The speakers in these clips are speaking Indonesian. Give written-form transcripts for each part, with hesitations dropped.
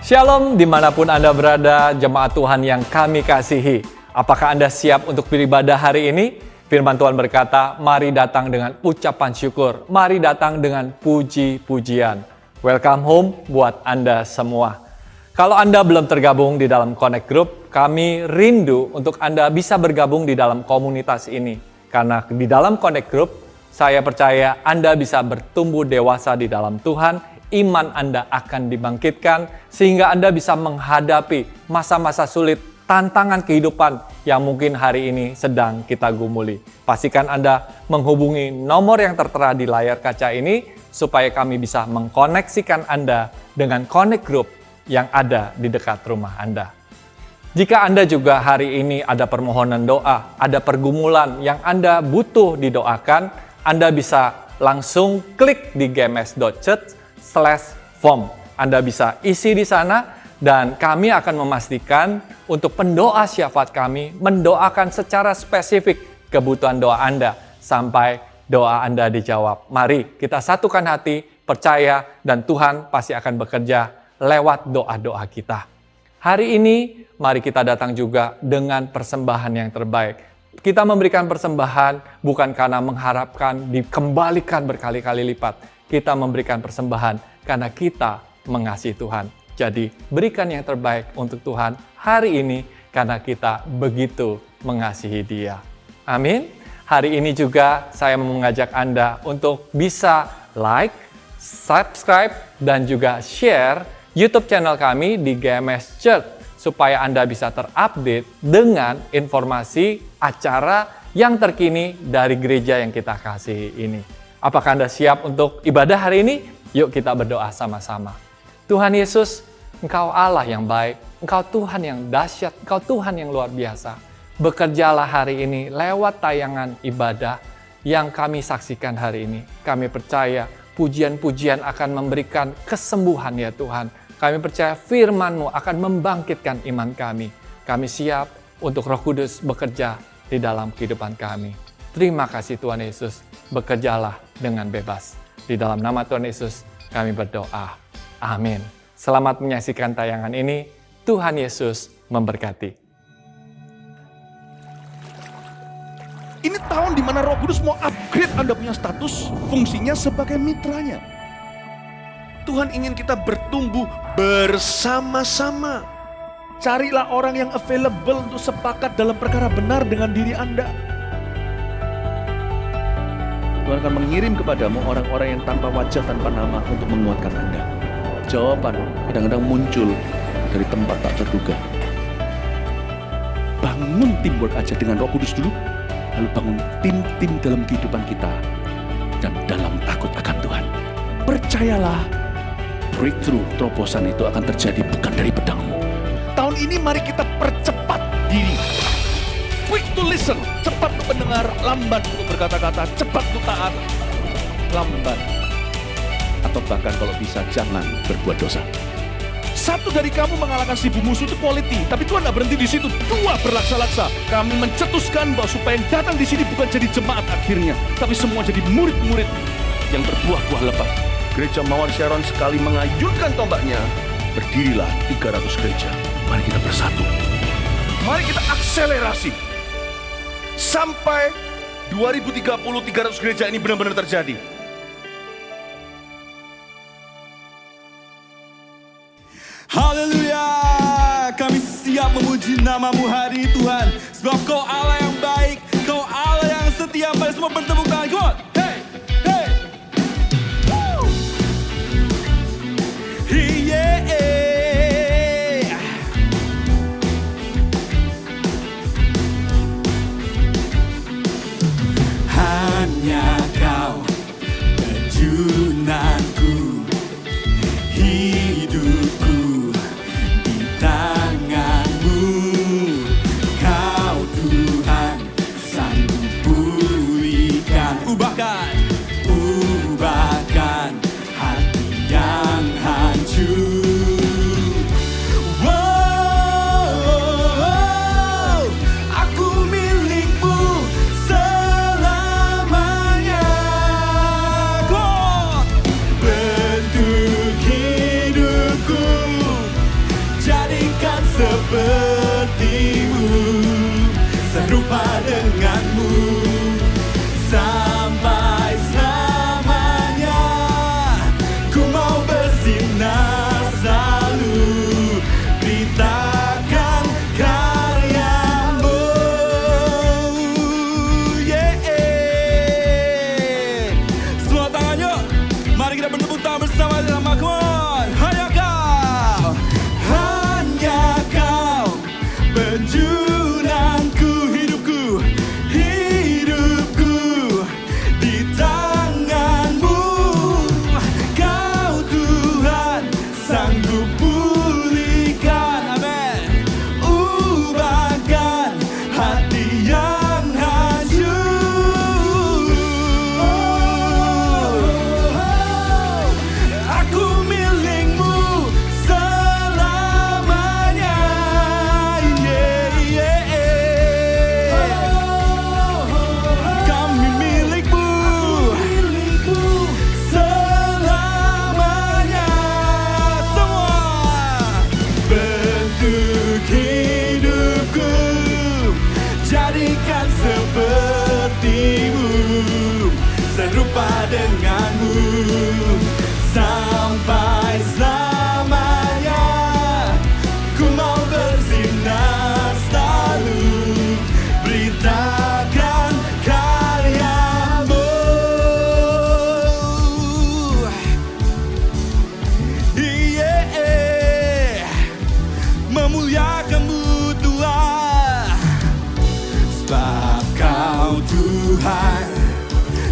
Shalom dimanapun Anda berada, jemaat Tuhan yang kami kasihi. Apakah Anda siap untuk beribadah hari ini? Firman Tuhan berkata, mari datang dengan ucapan syukur, mari datang dengan puji-pujian. Welcome home buat Anda semua. Kalau Anda belum tergabung di dalam Connect Group, kami rindu untuk Anda bisa bergabung di dalam komunitas ini. Karena di dalam Connect Group, saya percaya Anda bisa bertumbuh dewasa di dalam Tuhan, iman Anda akan dibangkitkan, sehingga Anda bisa menghadapi masa-masa sulit, tantangan kehidupan yang mungkin hari ini sedang kita gumuli. Pastikan Anda menghubungi nomor yang tertera di layar kaca ini, supaya kami bisa mengkoneksikan Anda dengan Connect Group yang ada di dekat rumah Anda. Jika Anda juga hari ini ada permohonan doa, ada pergumulan yang Anda butuh didoakan, Anda bisa langsung klik di gms.church/form. Anda bisa isi di sana dan kami akan memastikan untuk pendoa syafaat kami mendoakan secara spesifik kebutuhan doa Anda sampai doa Anda dijawab. Mari kita satukan hati, percaya, dan Tuhan pasti akan bekerja lewat doa-doa kita. Hari ini mari kita datang juga dengan persembahan yang terbaik. Kita memberikan persembahan bukan karena mengharapkan dikembalikan berkali-kali lipat. Kita memberikan persembahan karena kita mengasihi Tuhan. Jadi berikan yang terbaik untuk Tuhan hari ini karena kita begitu mengasihi Dia. Amin. Hari ini juga saya mengajak Anda untuk bisa like, subscribe, dan juga share YouTube channel kami di GMS Church supaya Anda bisa terupdate dengan informasi acara yang terkini dari gereja yang kita kasihi ini. Apakah Anda siap untuk ibadah hari ini? Yuk kita berdoa sama-sama. Tuhan Yesus, Engkau Allah yang baik, Engkau Tuhan yang dahsyat, Engkau Tuhan yang luar biasa. Bekerjalah hari ini lewat tayangan ibadah yang kami saksikan hari ini. Kami percaya pujian-pujian akan memberikan kesembuhan ya Tuhan. Kami percaya firman-Mu akan membangkitkan iman kami. Kami siap untuk Roh Kudus bekerja di dalam kehidupan kami. Terima kasih Tuhan Yesus, bekerjalah dengan bebas. Di dalam nama Tuhan Yesus kami berdoa. Amin. Selamat menyaksikan tayangan ini. Tuhan Yesus memberkati. Ini tahun di mana Roh Kudus mau upgrade Anda punya status, fungsinya sebagai mitranya. Tuhan ingin kita bertumbuh bersama-sama. Carilah orang yang available untuk sepakat dalam perkara benar dengan diri Anda. Tuhan akan mengirim kepadamu orang-orang yang tanpa wajah, tanpa nama untuk menguatkan Anda. Jawaban kadang-kadang muncul dari tempat tak terduga. Bangun teamwork aja dengan Roh Kudus dulu, lalu bangun tim-tim dalam kehidupan kita dan dalam takut akan Tuhan. Percayalah, breakthrough, terobosan itu akan terjadi bukan dari pedangmu. Tahun ini mari kita percepat diri. Quick to listen, cepat untuk mendengar, lambat untuk berkata-kata, cepat untuk taat, lambat. Atau bahkan kalau bisa jangan berbuat dosa. Satu dari kamu mengalahkan 1000 musuh itu quality, tapi Tuhan tidak berhenti di situ. 2 berlaksa-laksa. Kami mencetuskan bahwa supaya yang datang di sini bukan jadi jemaat akhirnya, tapi semua jadi murid-murid yang berbuah-buah lebat. Gereja Mawar Sharon sekali mengayunkan tombaknya, berdirilah 300 gereja. Mari kita bersatu. Mari kita akselerasi. Sampai 2030 300 gereja ini benar-benar terjadi. Haleluya, kami siap memuji nama-Mu hari ini Tuhan. Sebab Kau Allah yang baik, Kau Allah yang setia. Mari semua bertepuk tangan. Come on. Hey, hey. Woo. Yeah. Hanya Kau junanku, hidupku di tangan-Mu. Kau Tuhan sanggup pulihkan, ubahkan hati yang hancur. Wow, aku milik-Mu selamanya. God, bentuk hidupku serupa denganmu sampai selamanya. Ku mau bersinar selalu, beritakan karyamu. Memuliakanmu Tuhan, sebab Kau Tuhan,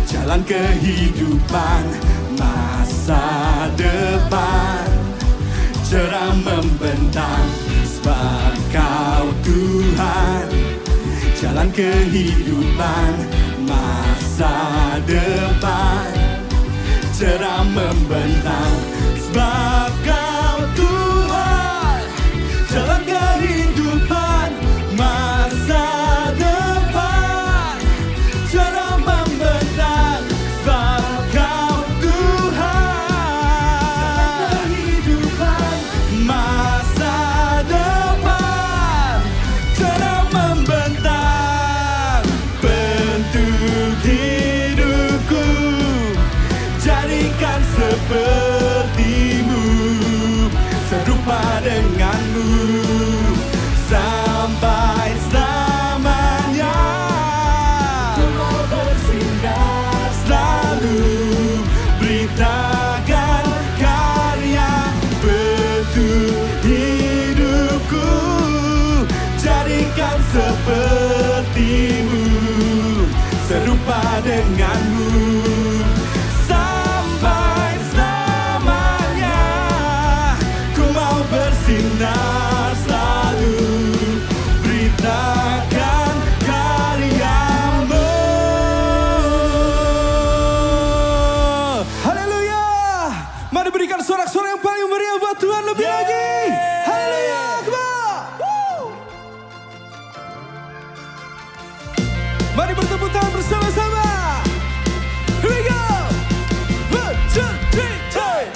jalan kehidupan, masa depan, cerah membentang. Sebab Kau Tuhan, jalan kehidupan, masa depan, cerah membentang. Sebab Kau Tuhan, jalan kehidupan, masa depan, cerah membentang. Sebab Kau Tuhan, kehidupan, masa depan, cerah membentang. Bentuk hidupku jadikan sepertimu, serupa denganmu sampai selamanya. Ku mau bersinar selalu, beritakan karya. Bentuk hidupku jadikan sepertimu, serupa denganmu sampai selamanya. Ku mau bersinar selalu, beritakan karyamu. Haleluya. Mari berikan sorak-sorai yang paling meriah buat Tuhan lebih lagi. Haleluya. Come on. Mari bertepuk tangan bersama-sama. Here we go. 1, 2, 3, 4.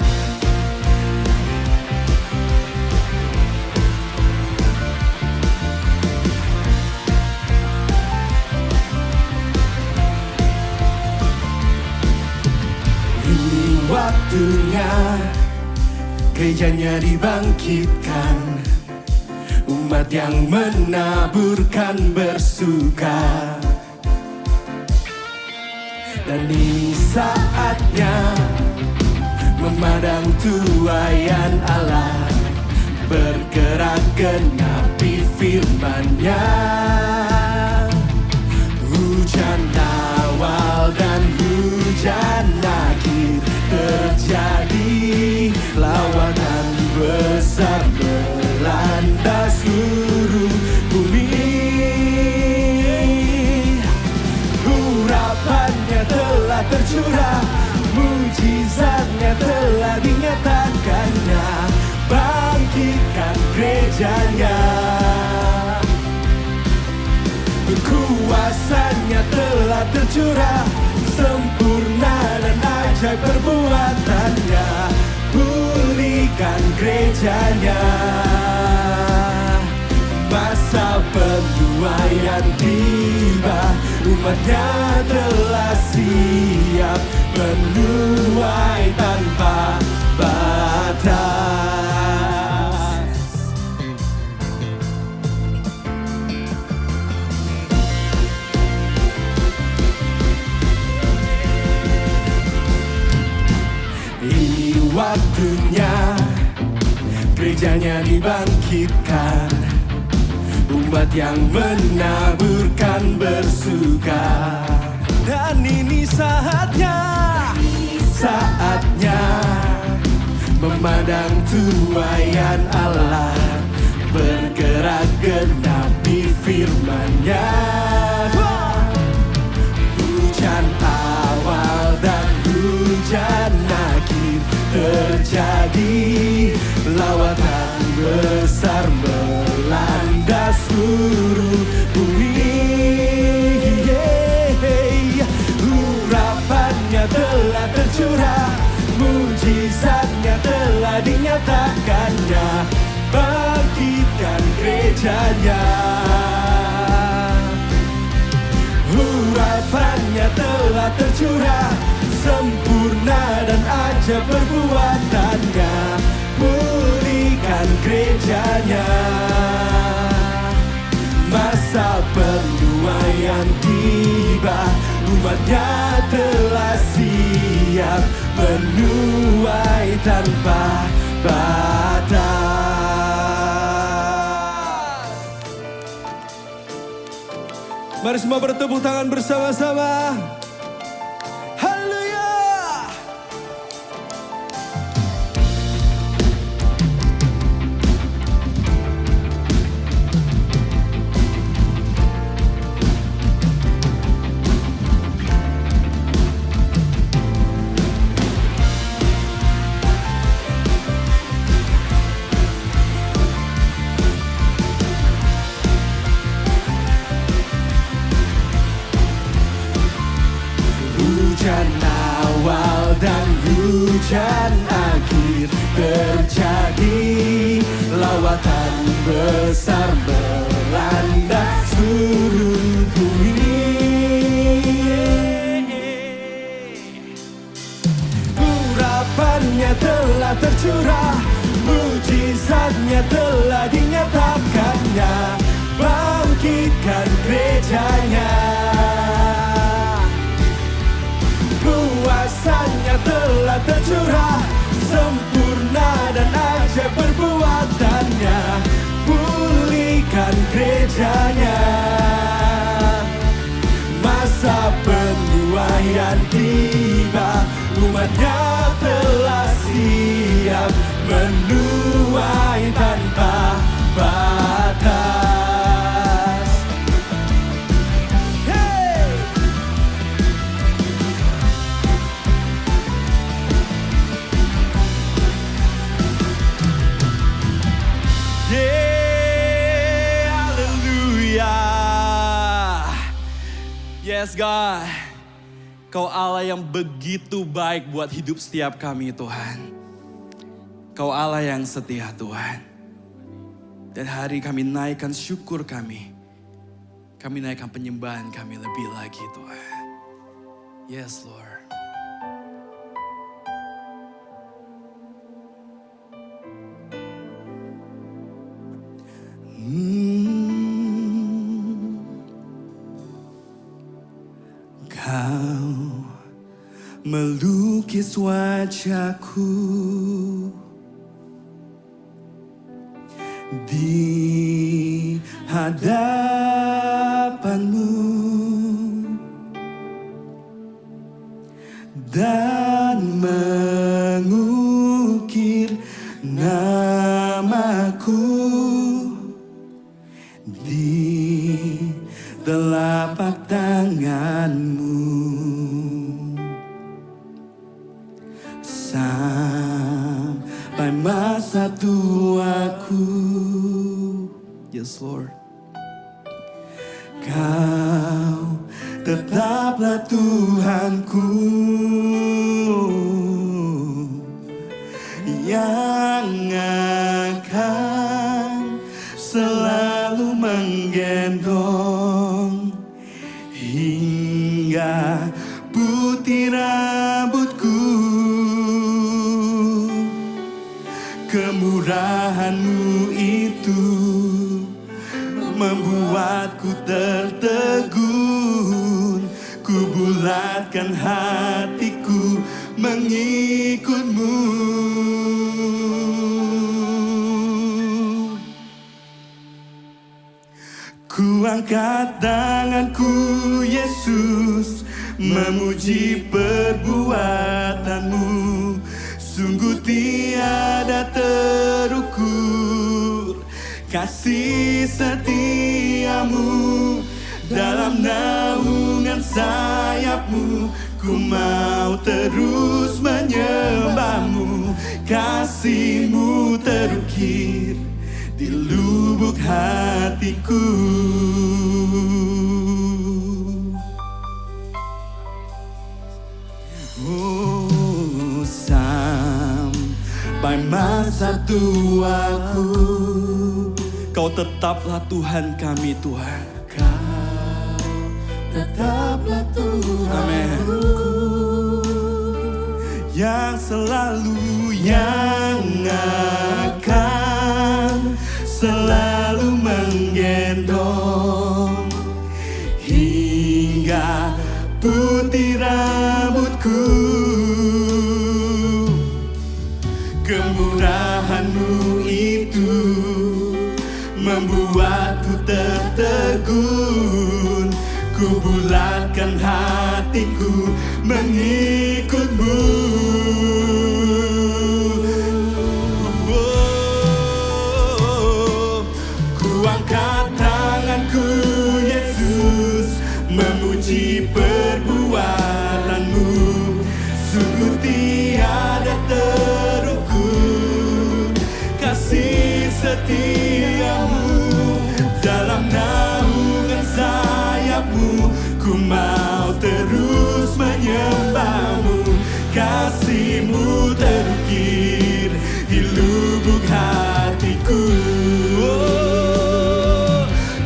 Ini waktunya gerejanya dibangkitkan, umat yang menaburkan bersuka. Dan ini saatnya memandang tuaian Allah, bergerak genapi firman-Nya. Hujan awal dan hujan akhir terjadi, lawatan besar melanda seluruh bumi. Harapannya telah tercurah, mujizatnya telah dinyatakannya, bangkitkan gerejanya. Kuasanya telah tercurah, sempurna dan ajaib perbuatannya, pulihkan gerejanya. Masa penuaian tiba, umatnya telah siap menuai tanpa batas. Ini waktunya gerejanya dibangkitkan, umat yang menaburkan bersuka. Dan ini saatnya memandang tuaian Allah, bergerak genapi firman-Nya. Hujan awal dan hujan akhir terjadi, lawatan besar melanda seluruh bumi. Harapannya telah tercurah, mujizatnya telah dinyatakannya, bangkitkan gerejanya. Harapannya telah tercurah, sempurna dan ajaib perbuatannya, pulihkan gerejanya. Masa penuaian tiba, umatnya telah siap menuai tanpa batas. Mari semua bertepuk tangan bersama-sama. Haleluya. Hujan awal dan hujan akhir terjadi, lawatan besar melanda seluruh bumi. Urapannya telah tercurah, mujizatnya telah dinyatakannya, bangkitkan gerejanya. Kuasanya telah tercurah, sempurna dan ajaib perbuatannya, pulihkan gerejanya. Masa penuaian tiba, umatnya telah siap menuai tanpa batas. Yes God, Kau Allah yang begitu baik buat hidup setiap kami Tuhan. Kau Allah yang setia Tuhan. Dan hari kami naikkan syukur kami naikkan penyembahan kami lebih lagi Tuhan. Yes Lord. Kau melukis wajahku di hadapanmu dan mengukir namaku di telapak tanganmu. Sampai masa tuaku, yes Lord, Kau tetaplah Tuhanku yang akan selalu menggendong hingga putih rambutku. Kemurahan-Mu itu membuatku tertegun. Ku bulatkan hatiku mengikut-Mu. Ku angkat tanganku Yesus, memuji perbuatan-Mu. Sungguh tiada terukur kasih setia-Mu. Dalam naungan sayap-Mu ku mau terus menyembah-Mu. Kasih-Mu terukir di lubuk hatiku. Sampai masa tuaku, Kau tetaplah Tuhan kami Tuhan. Kau tetaplah Tuhanku. Amin. yang selalu, yang akan selalu menggendong hingga putih rambutku. Kemurahan-Mu itu membuatku tertegun. Ku bulatkan hatiku mengikut-Mu. Ku angkat tanganku, Yesus, memuji perbuatan-Mu. Sungguh tiada terukur kasih setia-Mu. Dalam naungan sayap-Mu ku mau terus menyembah-Mu. Kasih-Mu terukir di lubuk hatiku.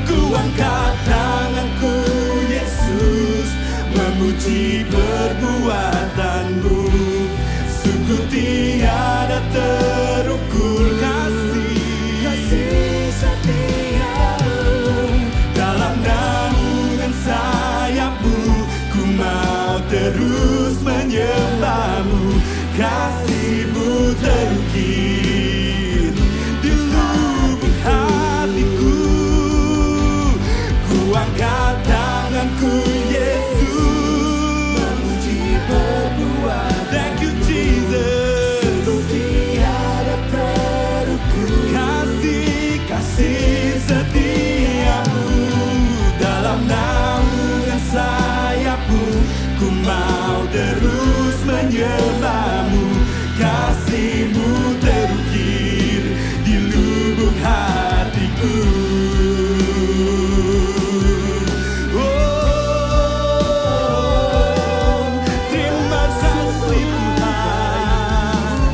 Ku angkat tanganku, Yesus, memuji perbuatan-Mu. Sungguh tiada terukur kasih setia-Mu. Dalam naungan sayap-Mu ku mau terus menyembah-Mu. Kasih-Mu terukir di lubuk hatiku. Ku angkat tanganku, Yesus, memuji perbuatan. Thank you, Jesus. Sungguh tiada terukur kasih setia-Mu. Dalam naungan sayap-Mu ku mau terus menyembah-Mu. Kasih-Mu terukir di lubuk hatiku. Terima kasih Tuhan.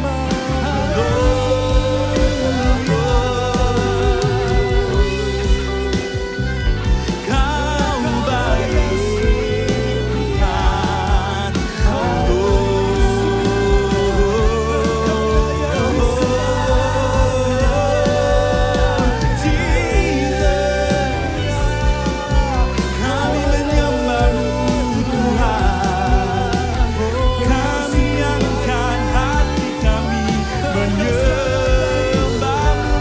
Kau baik Tuhan. Kami menyembah-Mu Tuhan. Kami angkat hati kami menyembah-Mu Tuhan.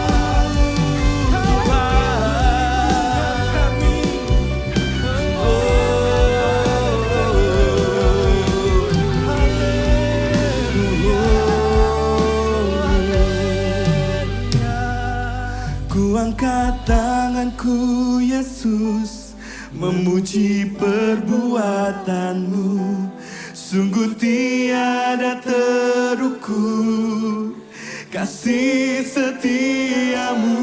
Ku angkat tanganku, Yesus, memuji perbuatan-Mu. Sungguh tiada terukur kasih setia-Mu.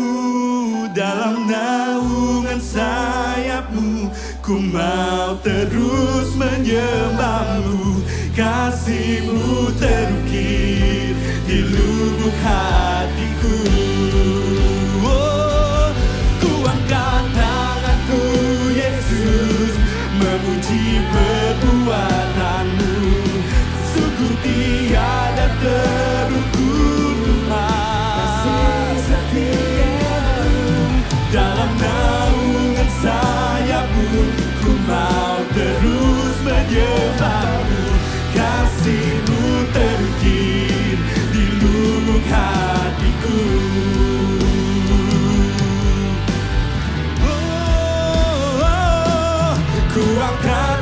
Dalam naungan sayap-Mu ku mau terus menyembah-Mu. Kasih-Mu terukir di lubuk hatiku. Ku angkat tanganku, Yesus, memuji perbuatan-Mu. Sungguh tiada terukur Tuhan kasih setia-Mu. Dalam naungan sayap-Mu ku mau terus menyembah-Mu. Kasih-Mu terukir di lubuk hatiku. Ku angkat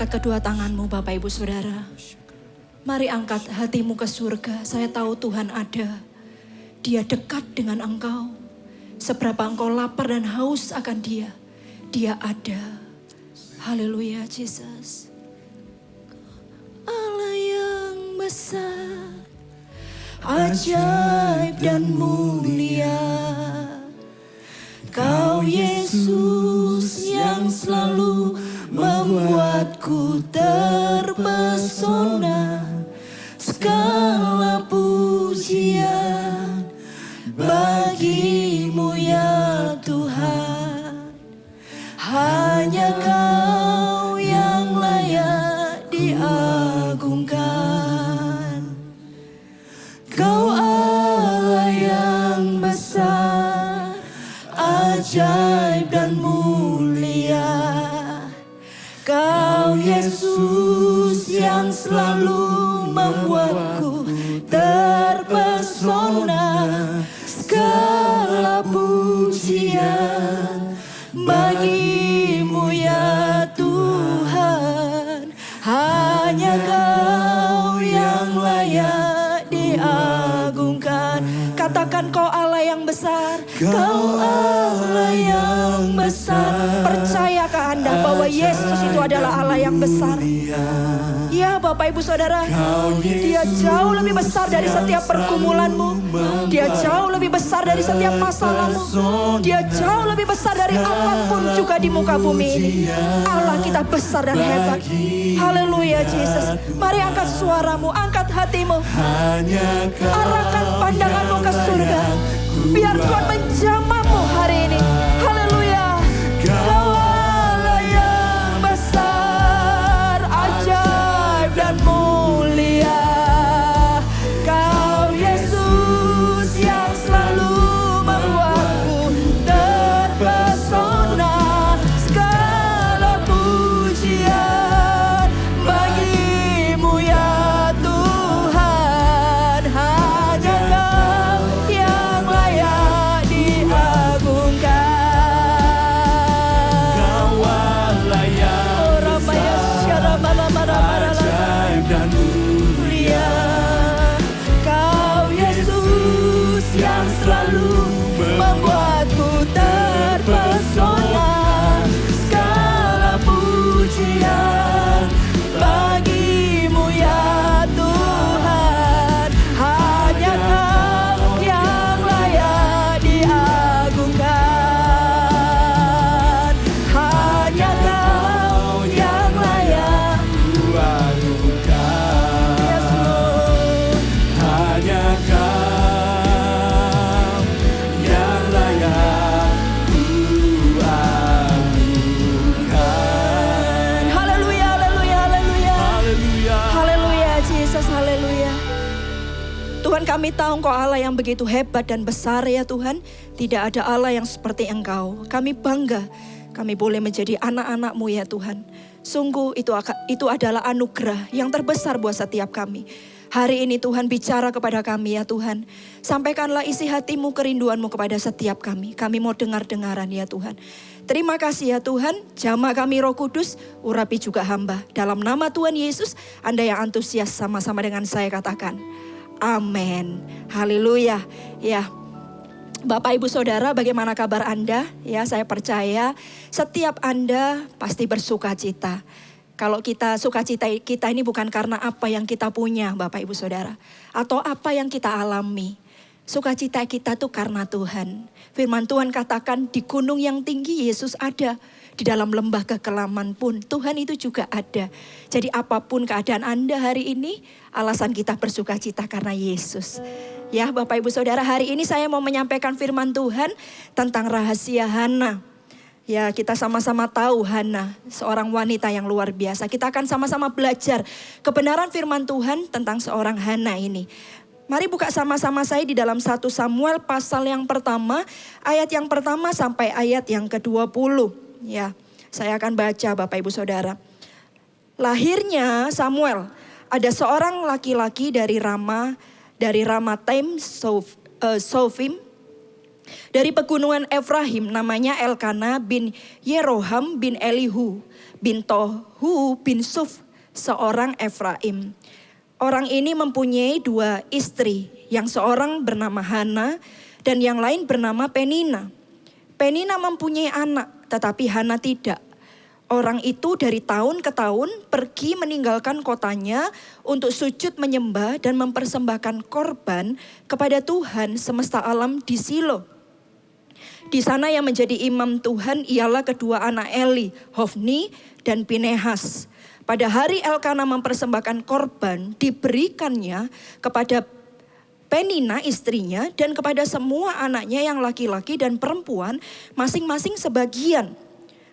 angkat kedua tanganmu Bapak Ibu Saudara. Mari angkat hatimu ke surga. Saya tahu Tuhan ada. Dia dekat dengan engkau. Seberapa engkau lapar dan haus akan Dia, Dia ada. Haleluya, Jesus. Allah yang besar, ajaib dan mulia. Kau Yesus yang selalu membuatku terpesona. Segala pujian bagimu ya Tuhan. Hanya Kau yang layak diagungkan. Kau Allah yang besar, ajaib dan mulia. Kau Yesus yang selalu membuatku terpesona. Segala pujian bagimu ya Tuhan. Hanya Kau yang layak diagungkan. Katakan Kau Allah yang besar. Kau Allah yang besar. Percayakah Anda bahwa Yesus itu adalah Allah yang besar? Ya Bapak Ibu Saudara, Dia jauh lebih besar dari setiap pergumulanmu. Dia jauh lebih besar dari setiap masalahmu. Dia jauh lebih besar dari apapun juga di muka bumi ini. Allah kita besar dan hebat. Haleluya Jesus. Mari angkat suaramu, angkat hatimu. Arahkan pandanganmu ke surga. Biar Tuhan menjamahmu hari ini. Haleluya. Kau Allah yang besar, ajaib dan mulia. Kau Yesus yang selalu membuatku terpesona. Segala pujian bagimu ya Tuhan. Hanya Kau yang layak diagungkan. Kau Allah yang ajaib dan mulia. Kau Yesus yang selalu membuatku terpesona. Segala pujian bagimu ya Tuhan. Hanya Kau yang layak diagungkan. Hanya Kau yang layak. Yes, Lord. Hanya Kau yang layak kuagungkan. Haleluya, haleluya, haleluya. Haleluya. Haleluya, Jesus, haleluya. Tuhan, kami tahu Engkau Allah yang begitu hebat dan besar ya Tuhan. Tidak ada Allah yang seperti Engkau. Kami bangga kami boleh menjadi anak-anak-Mu ya Tuhan. Sungguh itu adalah anugerah yang terbesar buat setiap kami. Hari ini Tuhan bicara kepada kami ya Tuhan. Sampaikanlah isi hati-Mu, kerinduan-Mu kepada setiap kami. Kami mau dengar-dengaran ya Tuhan. Terima kasih ya Tuhan. Jamah kami Roh Kudus, urapi juga hamba. Dalam nama Tuhan Yesus, Anda yang antusias sama-sama dengan saya katakan. Amin. Haleluya. Ya. Bapak Ibu Saudara, bagaimana kabar Anda? Ya, saya percaya setiap Anda pasti bersukacita. Kalau kita sukacita kita ini bukan karena apa yang kita punya, Bapak Ibu Saudara, atau apa yang kita alami. Sukacita kita tuh karena Tuhan. Firman Tuhan katakan di gunung yang tinggi Yesus ada. Di dalam lembah kekelaman pun Tuhan itu juga ada. Jadi apapun keadaan Anda hari ini, alasan kita bersukacita karena Yesus. Ya Bapak Ibu Saudara, hari ini saya mau menyampaikan firman Tuhan tentang rahasia Hana. Ya, kita sama-sama tahu Hana, seorang wanita yang luar biasa. Kita akan sama-sama belajar kebenaran firman Tuhan tentang seorang Hana ini. Mari buka sama-sama saya di dalam 1 Samuel pasal yang pertama, ayat yang pertama sampai ayat yang ke-20. Ya, saya akan baca Bapak Ibu Saudara. Lahirnya Samuel, ada seorang laki-laki dari Ramataim Sofim, dari pegunungan Efraim, namanya Elkana bin Yeroham bin Elihu bin Tohu bin Suf, seorang Efraim. Orang ini mempunyai 2 istri, yang seorang bernama Hana dan yang lain bernama Penina. Penina mempunyai anak, tetapi Hana tidak. Orang itu dari tahun ke tahun pergi meninggalkan kotanya untuk sujud menyembah dan mempersembahkan korban kepada Tuhan semesta alam di Silo. Di sana yang menjadi imam Tuhan ialah kedua anak Eli, Hofni dan Pinehas. Pada hari Elkana mempersembahkan korban, diberikannya kepada Penina istrinya dan kepada semua anaknya yang laki-laki dan perempuan masing-masing sebagian.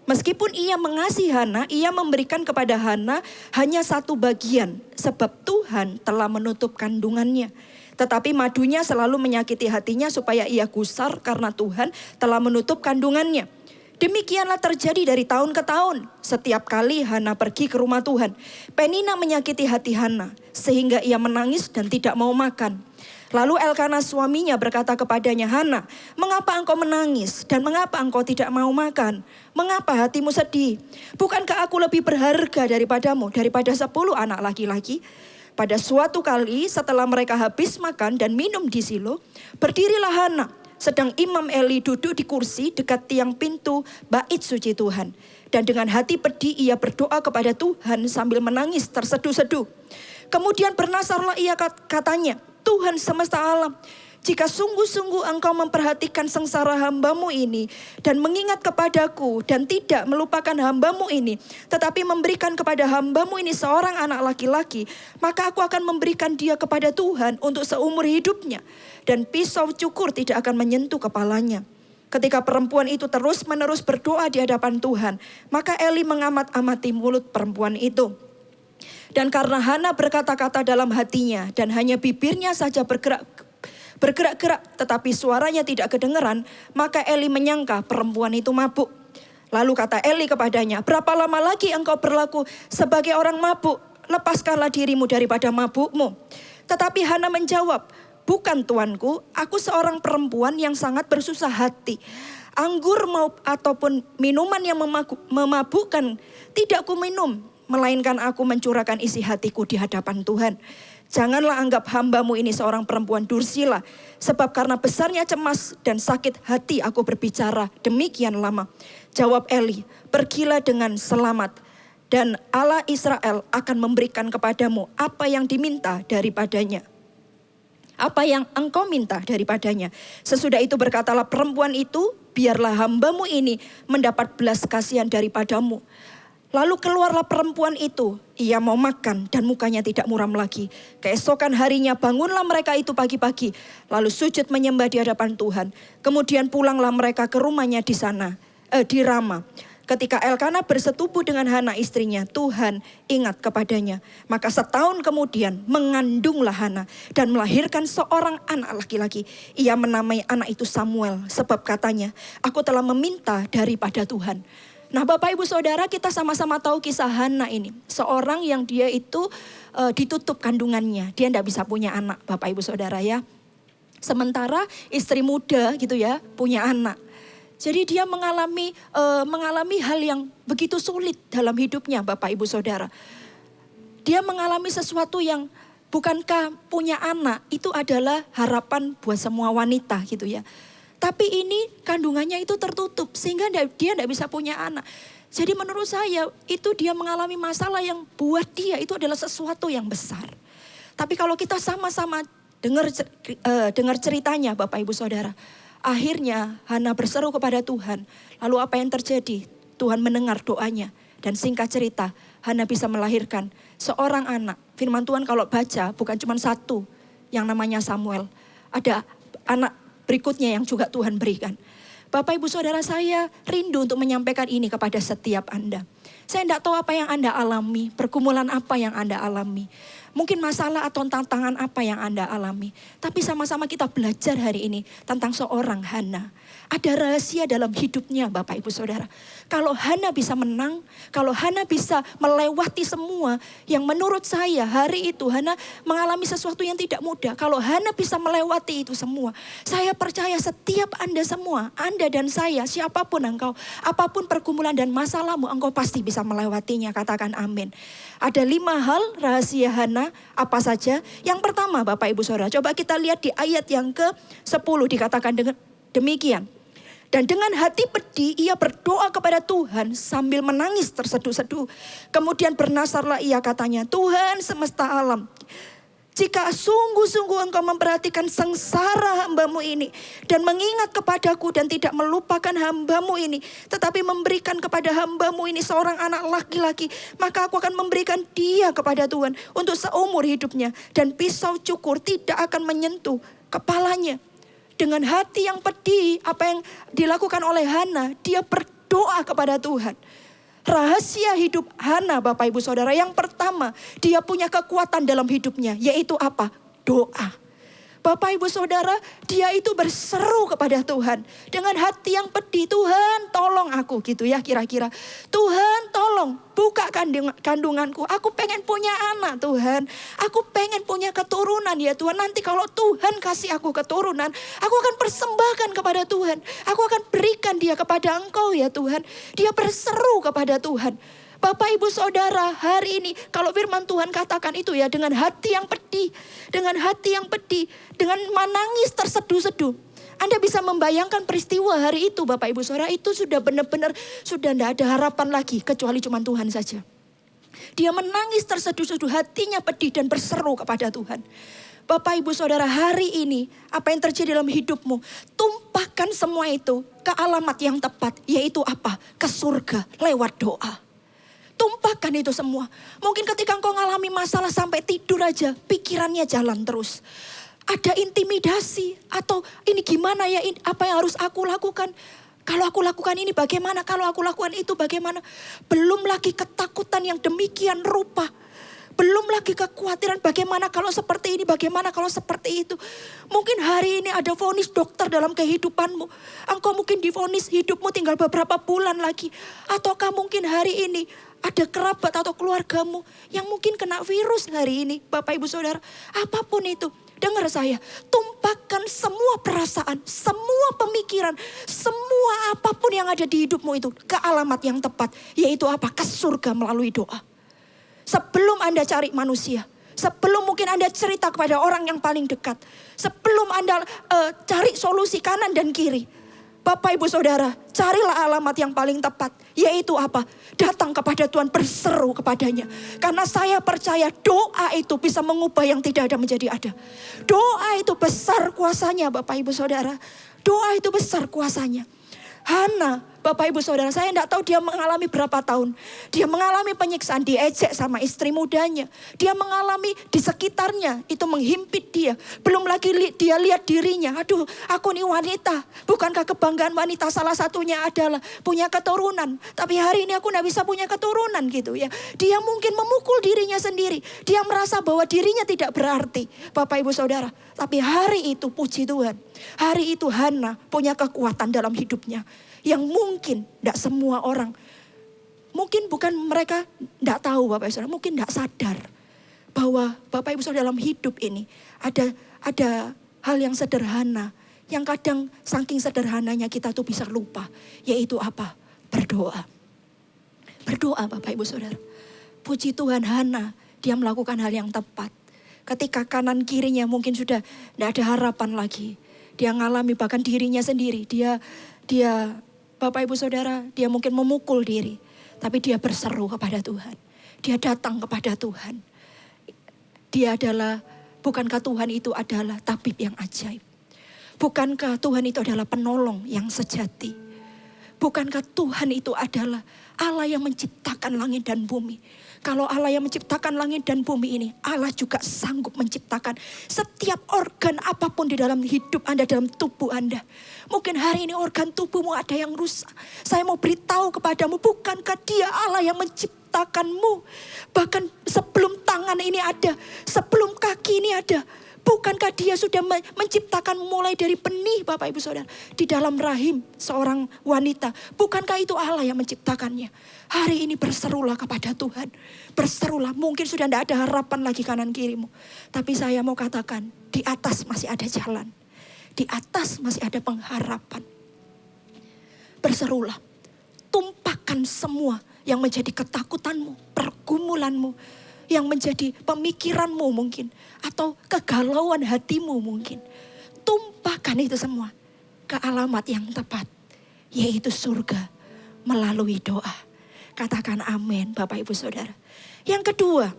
Meskipun ia mengasihi Hana, ia memberikan kepada Hana hanya 1 bagian, sebab Tuhan telah menutup kandungannya. Tetapi madunya selalu menyakiti hatinya supaya ia gusar karena Tuhan telah menutup kandungannya. Demikianlah terjadi dari tahun ke tahun. Setiap kali Hana pergi ke rumah Tuhan, Penina menyakiti hati Hana sehingga ia menangis dan tidak mau makan. Lalu Elkana suaminya berkata kepadanya, Hana, mengapa engkau menangis dan mengapa engkau tidak mau makan? Mengapa hatimu sedih? Bukankah aku lebih berharga daripadamu, daripada 10 anak laki-laki? Pada suatu kali setelah mereka habis makan dan minum di Silo, berdirilah Hana. Sedang Imam Eli duduk di kursi dekat tiang pintu bait suci Tuhan. Dan dengan hati pedih ia berdoa kepada Tuhan sambil menangis terseduh-seduh. Kemudian bernasarlah ia katanya, Tuhan semesta alam, jika sungguh-sungguh engkau memperhatikan sengsara hambamu ini dan mengingat kepadaku dan tidak melupakan hambamu ini, tetapi memberikan kepada hambamu ini seorang anak laki-laki, maka aku akan memberikan dia kepada Tuhan untuk seumur hidupnya. Dan pisau cukur tidak akan menyentuh kepalanya. Ketika perempuan itu terus-menerus berdoa di hadapan Tuhan, maka Eli mengamat-amati mulut perempuan itu. Dan karena Hana berkata-kata dalam hatinya dan hanya bibirnya saja bergerak-gerak tetapi suaranya tidak kedengeran, maka Eli menyangka perempuan itu mabuk. Lalu kata Eli kepadanya, berapa lama lagi engkau berlaku sebagai orang mabuk? Lepaskanlah dirimu daripada mabukmu. Tetapi Hana menjawab, bukan tuanku, aku seorang perempuan yang sangat bersusah hati. Anggur ataupun minuman yang memabukkan tidak ku minum, melainkan aku mencurahkan isi hatiku di hadapan Tuhan. Janganlah anggap hambamu ini seorang perempuan dursila, sebab karena besarnya cemas dan sakit hati aku berbicara demikian lama. Jawab Eli, pergilah dengan selamat, dan Allah Israel akan memberikan kepadamu apa yang diminta daripadanya. Apa yang engkau minta daripadanya. Sesudah itu berkatalah perempuan itu, biarlah hambamu ini mendapat belas kasihan daripadamu. Lalu keluarlah perempuan itu, ia mau makan dan mukanya tidak muram lagi. Keesokan harinya bangunlah mereka itu pagi-pagi, lalu sujud menyembah di hadapan Tuhan. Kemudian pulanglah mereka ke rumahnya di Rama. Ketika Elkana bersetubuh dengan Hana istrinya, Tuhan ingat kepadanya. Maka setahun kemudian mengandunglah Hana dan melahirkan seorang anak laki-laki. Ia menamai anak itu Samuel, sebab katanya, aku telah meminta daripada Tuhan. Nah Bapak Ibu Saudara, kita sama-sama tahu kisah Hana ini. Seorang yang dia itu ditutup kandungannya. Dia tidak bisa punya anak Bapak Ibu Saudara ya. Sementara istri muda gitu ya punya anak. Jadi dia mengalami hal yang begitu sulit dalam hidupnya Bapak Ibu Saudara. Dia mengalami sesuatu yang bukankah punya anak itu adalah harapan buat semua wanita gitu ya. Tapi ini kandungannya itu tertutup sehingga dia tidak bisa punya anak. Jadi menurut saya itu dia mengalami masalah yang buat dia itu adalah sesuatu yang besar. Tapi kalau kita sama-sama dengar ceritanya Bapak Ibu Saudara. Akhirnya Hana berseru kepada Tuhan. Lalu apa yang terjadi? Tuhan mendengar doanya. Dan singkat cerita Hana bisa melahirkan seorang anak. Firman Tuhan kalau baca bukan cuma satu yang namanya Samuel. Ada anak berikutnya yang juga Tuhan berikan. Bapak Ibu Saudara, saya rindu untuk menyampaikan ini kepada setiap Anda. Saya tidak tahu apa yang Anda alami, pergumulan apa yang Anda alami. Mungkin masalah atau tantangan apa yang Anda alami. Tapi sama-sama kita belajar hari ini tentang seorang Hana. Ada rahasia dalam hidupnya Bapak Ibu Saudara. Kalau Hana bisa menang, kalau Hana bisa melewati semua yang menurut saya hari itu Hana mengalami sesuatu yang tidak mudah. Kalau Hana bisa melewati itu semua, saya percaya setiap Anda semua, Anda dan saya, siapapun engkau, apapun pergumulan dan masalahmu, engkau pasti bisa melewatinya. Katakan amin. Ada 5 hal rahasia Hana, apa saja? Yang pertama Bapak Ibu Saudara, coba kita lihat di ayat yang ke-10 dikatakan dengan demikian. Dan dengan hati pedih ia berdoa kepada Tuhan sambil menangis terseduh-seduh. Kemudian bernasarlah ia katanya, Tuhan semesta alam, jika sungguh-sungguh engkau memperhatikan sengsara hambamu ini dan mengingat kepadaku dan tidak melupakan hambamu ini, tetapi memberikan kepada hambamu ini seorang anak laki-laki, maka aku akan memberikan dia kepada Tuhan untuk seumur hidupnya. Dan pisau cukur tidak akan menyentuh kepalanya. Dengan hati yang pedih, apa yang dilakukan oleh Hana, dia berdoa kepada Tuhan. Rahasia hidup Hana Bapak Ibu Saudara, yang pertama, dia punya kekuatan dalam hidupnya, yaitu apa? Doa. Bapak Ibu Saudara, dia itu berseru kepada Tuhan dengan hati yang pedih, Tuhan tolong aku gitu ya kira-kira. Tuhan tolong buka kandunganku, aku pengen punya anak Tuhan. Aku pengen punya keturunan ya Tuhan. Nanti kalau Tuhan kasih aku keturunan, aku akan persembahkan kepada Tuhan. Aku akan berikan dia kepada Engkau ya Tuhan. Dia berseru kepada Tuhan. Bapak Ibu Saudara, hari ini kalau firman Tuhan katakan itu ya, dengan hati yang pedih, dengan hati yang pedih, dengan menangis terseduh-seduh. Anda bisa membayangkan peristiwa hari itu Bapak Ibu Saudara, itu sudah benar-benar sudah tidak ada harapan lagi kecuali cuma Tuhan saja. Dia menangis terseduh-seduh, hatinya pedih dan berseru kepada Tuhan. Bapak Ibu Saudara, hari ini apa yang terjadi dalam hidupmu, tumpahkan semua itu ke alamat yang tepat, yaitu apa? Ke surga lewat doa. Tumpahkan itu semua. Mungkin ketika engkau mengalami masalah sampai tidur aja, pikirannya jalan terus. Ada intimidasi atau ini gimana ya, apa yang harus aku lakukan? Kalau aku lakukan ini bagaimana? Kalau aku lakukan itu bagaimana? Belum lagi ketakutan yang demikian rupa. Belum lagi kekhawatiran bagaimana kalau seperti ini, bagaimana kalau seperti itu. Mungkin hari ini ada vonis dokter dalam kehidupanmu. Engkau mungkin divonis hidupmu tinggal beberapa bulan lagi. Ataukah mungkin hari ini ada kerabat atau keluargamu yang mungkin kena virus hari ini. Bapak Ibu Saudara, apapun itu. Dengar saya, tumpahkan semua perasaan, semua pemikiran, semua apapun yang ada di hidupmu itu ke alamat yang tepat. Yaitu apa? Ke surga melalui doa. Sebelum Anda cari manusia, sebelum mungkin Anda cerita kepada orang yang paling dekat, sebelum Anda cari solusi kanan dan kiri, Bapak Ibu Saudara, carilah alamat yang paling tepat. Yaitu apa? Datang kepada Tuhan, berseru kepadanya. Karena saya percaya doa itu bisa mengubah yang tidak ada menjadi ada. Doa itu besar kuasanya Bapak Ibu Saudara. Doa itu besar kuasanya. Hana, Bapak Ibu Saudara, saya tidak tahu dia mengalami berapa tahun. Dia mengalami penyiksaan, diejek sama istri mudanya. Dia mengalami di sekitarnya, itu menghimpit dia. Belum lagi dia lihat dirinya, aduh aku ini wanita. Bukankah kebanggaan wanita salah satunya adalah punya keturunan. Tapi hari ini aku tidak bisa punya keturunan gitu ya. Dia mungkin memukul dirinya sendiri. Dia merasa bahwa dirinya tidak berarti, Bapak Ibu Saudara. Tapi hari itu puji Tuhan. Hari itu Hana punya kekuatan dalam hidupnya. Yang mungkin tidak semua orang, mungkin bukan mereka tidak tahu Bapak Ibu Saudara, mungkin tidak sadar bahwa Bapak Ibu Saudara dalam hidup ini ada hal yang sederhana, yang kadang saking sederhananya kita tuh bisa lupa, yaitu apa? Berdoa. Berdoa Bapak Ibu Saudara. Puji Tuhan, Hana dia melakukan hal yang tepat. Ketika kanan kirinya mungkin sudah tidak ada harapan lagi. Dia mengalami bahkan dirinya sendiri, dia Bapak Ibu Saudara, dia mungkin memukul diri. Tapi dia berseru kepada Tuhan. Dia datang kepada Tuhan. Dia adalah, bukankah Tuhan itu adalah tabib yang ajaib? Bukankah Tuhan itu adalah penolong yang sejati? Bukankah Tuhan itu adalah Allah yang menciptakan langit dan bumi? Kalau Allah yang menciptakan langit dan bumi ini, Allah juga sanggup menciptakan setiap organ apapun di dalam hidup Anda, dalam tubuh Anda. Mungkin hari ini organ tubuhmu ada yang rusak. Saya mau beritahu kepadamu, bukankah Dia Allah yang menciptakan menciptakanmu. Bahkan sebelum tangan ini ada, sebelum kaki ini ada. Bukankah dia sudah menciptakan mulai dari benih Bapak Ibu Saudara. Di dalam rahim seorang wanita. Bukankah itu Allah yang menciptakannya. Hari ini berserulah kepada Tuhan. Berserulah, mungkin sudah tidak ada harapan lagi kanan kirimu. Tapi saya mau katakan, di atas masih ada jalan. Di atas masih ada pengharapan. Berserulah, tumpahkan semua yang menjadi ketakutanmu, pergumulanmu, yang menjadi pemikiranmu mungkin, atau kegalauan hatimu mungkin. Tumpahkan itu semua ke alamat yang tepat, yaitu surga melalui doa. Katakan amin Bapak Ibu Saudara. Yang kedua,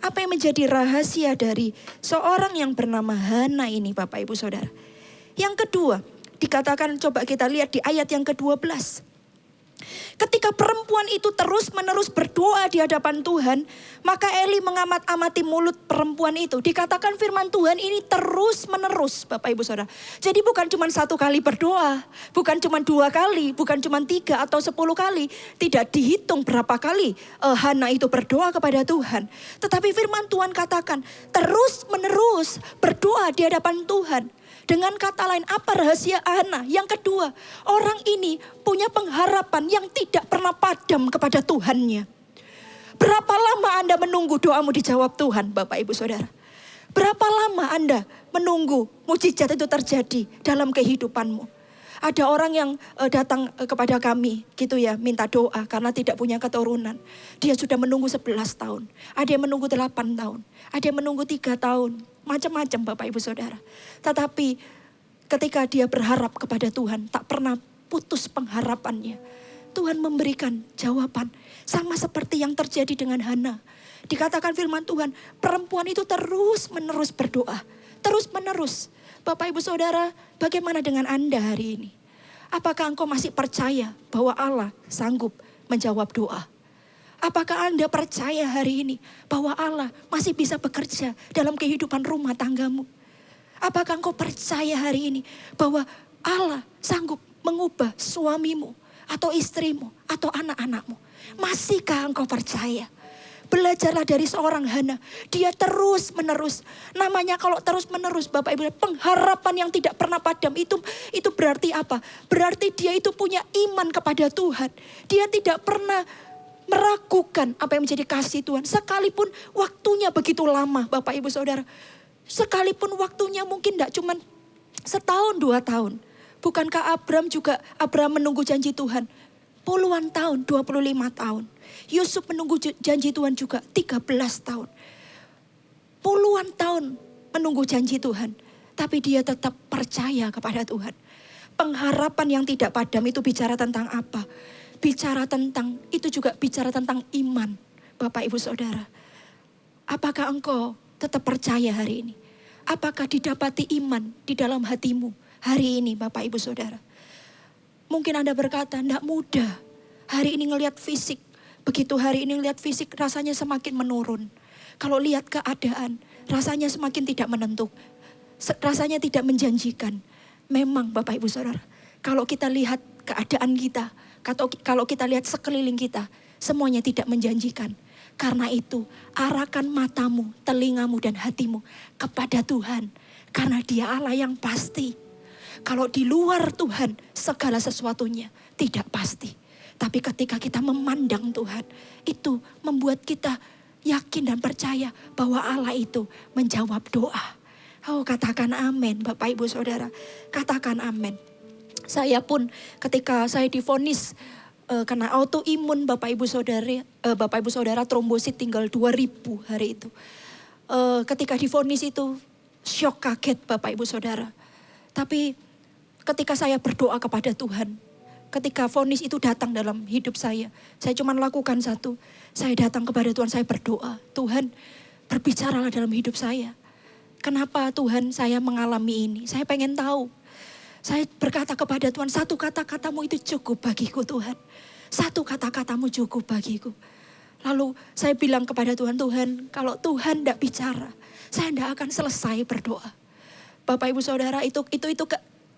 apa yang menjadi rahasia dari seorang yang bernama Hana ini Bapak Ibu Saudara. Yang kedua, dikatakan coba kita lihat di ayat yang ke-12. Ketika perempuan itu terus-menerus berdoa di hadapan Tuhan, maka Eli mengamat-amati mulut perempuan itu. Dikatakan firman Tuhan ini terus-menerus, Bapak Ibu Saudara. Jadi bukan cuma 1 kali berdoa, bukan cuma 2 kali, bukan cuma 3 atau 10 kali. Tidak dihitung berapa kali Hana itu berdoa kepada Tuhan. Tetapi firman Tuhan katakan terus-menerus berdoa di hadapan Tuhan. Dengan kata lain, apa rahasia Hana? Yang kedua, orang ini punya pengharapan yang tidak pernah padam kepada Tuhannya. Berapa lama Anda menunggu doamu dijawab Tuhan, Bapak Ibu Saudara? Berapa lama Anda menunggu mujizat itu terjadi dalam kehidupanmu? Ada orang yang datang kepada kami gitu ya, minta doa karena tidak punya keturunan. Dia sudah menunggu 11 tahun. Ada yang menunggu 8 tahun. Ada yang menunggu 3 tahun. Macam-macam Bapak Ibu Saudara. Tetapi ketika dia berharap kepada Tuhan, tak pernah putus pengharapannya. Tuhan memberikan jawaban. Sama seperti yang terjadi dengan Hana. Dikatakan firman Tuhan, perempuan itu terus-menerus berdoa. Terus-menerus. Bapak Ibu Saudara, bagaimana dengan Anda hari ini? Apakah engkau masih percaya bahwa Allah sanggup menjawab doa? Apakah Anda percaya hari ini bahwa Allah masih bisa bekerja dalam kehidupan rumah tanggamu? Apakah engkau percaya hari ini bahwa Allah sanggup mengubah suamimu atau istrimu atau anak-anakmu? Masihkah engkau percaya? Belajarlah dari seorang Hana. Dia terus menerus. Namanya kalau terus menerus Bapak Ibu, pengharapan yang tidak pernah padam. Itu berarti apa? Berarti dia itu punya iman kepada Tuhan. Dia tidak pernah meragukan apa yang menjadi kasih Tuhan. Sekalipun waktunya begitu lama Bapak Ibu Saudara. Sekalipun waktunya mungkin tidak cuma 1 tahun 2 tahun. Bukankah Abraham menunggu janji Tuhan? Puluhan tahun, 25 tahun. Yusuf menunggu janji Tuhan juga 13 tahun. Puluhan tahun menunggu janji Tuhan. Tapi dia tetap percaya kepada Tuhan. Pengharapan yang tidak padam itu bicara tentang apa? Itu juga bicara tentang iman, Bapak Ibu Saudara. Apakah engkau tetap percaya hari ini? Apakah didapati iman di dalam hatimu hari ini, Bapak Ibu Saudara? Mungkin Anda berkata, tidak mudah. Hari ini ngelihat fisik, begitu hari ini ngelihat fisik rasanya semakin menurun. Kalau lihat keadaan, rasanya semakin tidak menentu. Rasanya tidak menjanjikan. Memang Bapak Ibu Saudara, kalau kita lihat keadaan kita, kalau kita lihat sekeliling kita, semuanya tidak menjanjikan. Karena itu, arahkan matamu, telingamu dan hatimu kepada Tuhan. Karena Dia Allah yang pasti. Kalau di luar Tuhan, segala sesuatunya tidak pasti. Tapi ketika kita memandang Tuhan, itu membuat kita yakin dan percaya bahwa Allah itu menjawab doa. Oh, katakan amin Bapak Ibu Saudara. Katakan amin. Saya pun ketika saya divonis kena autoimun Bapak Ibu Saudara trombosit tinggal 2000 hari itu. Ketika divonis itu syok kaget Bapak Ibu Saudara. Tapi ketika saya berdoa kepada Tuhan, ketika vonis itu datang dalam hidup saya cuma lakukan satu. Saya datang kepada Tuhan, saya berdoa. Tuhan, berbicaralah dalam hidup saya. Kenapa Tuhan saya mengalami ini? Saya pengen tahu. Saya berkata kepada Tuhan, satu kata-katamu itu cukup bagiku Tuhan. Satu kata-katamu cukup bagiku. Lalu saya bilang kepada Tuhan, Tuhan kalau Tuhan tidak bicara, saya tidak akan selesai berdoa. Bapak Ibu Saudara itu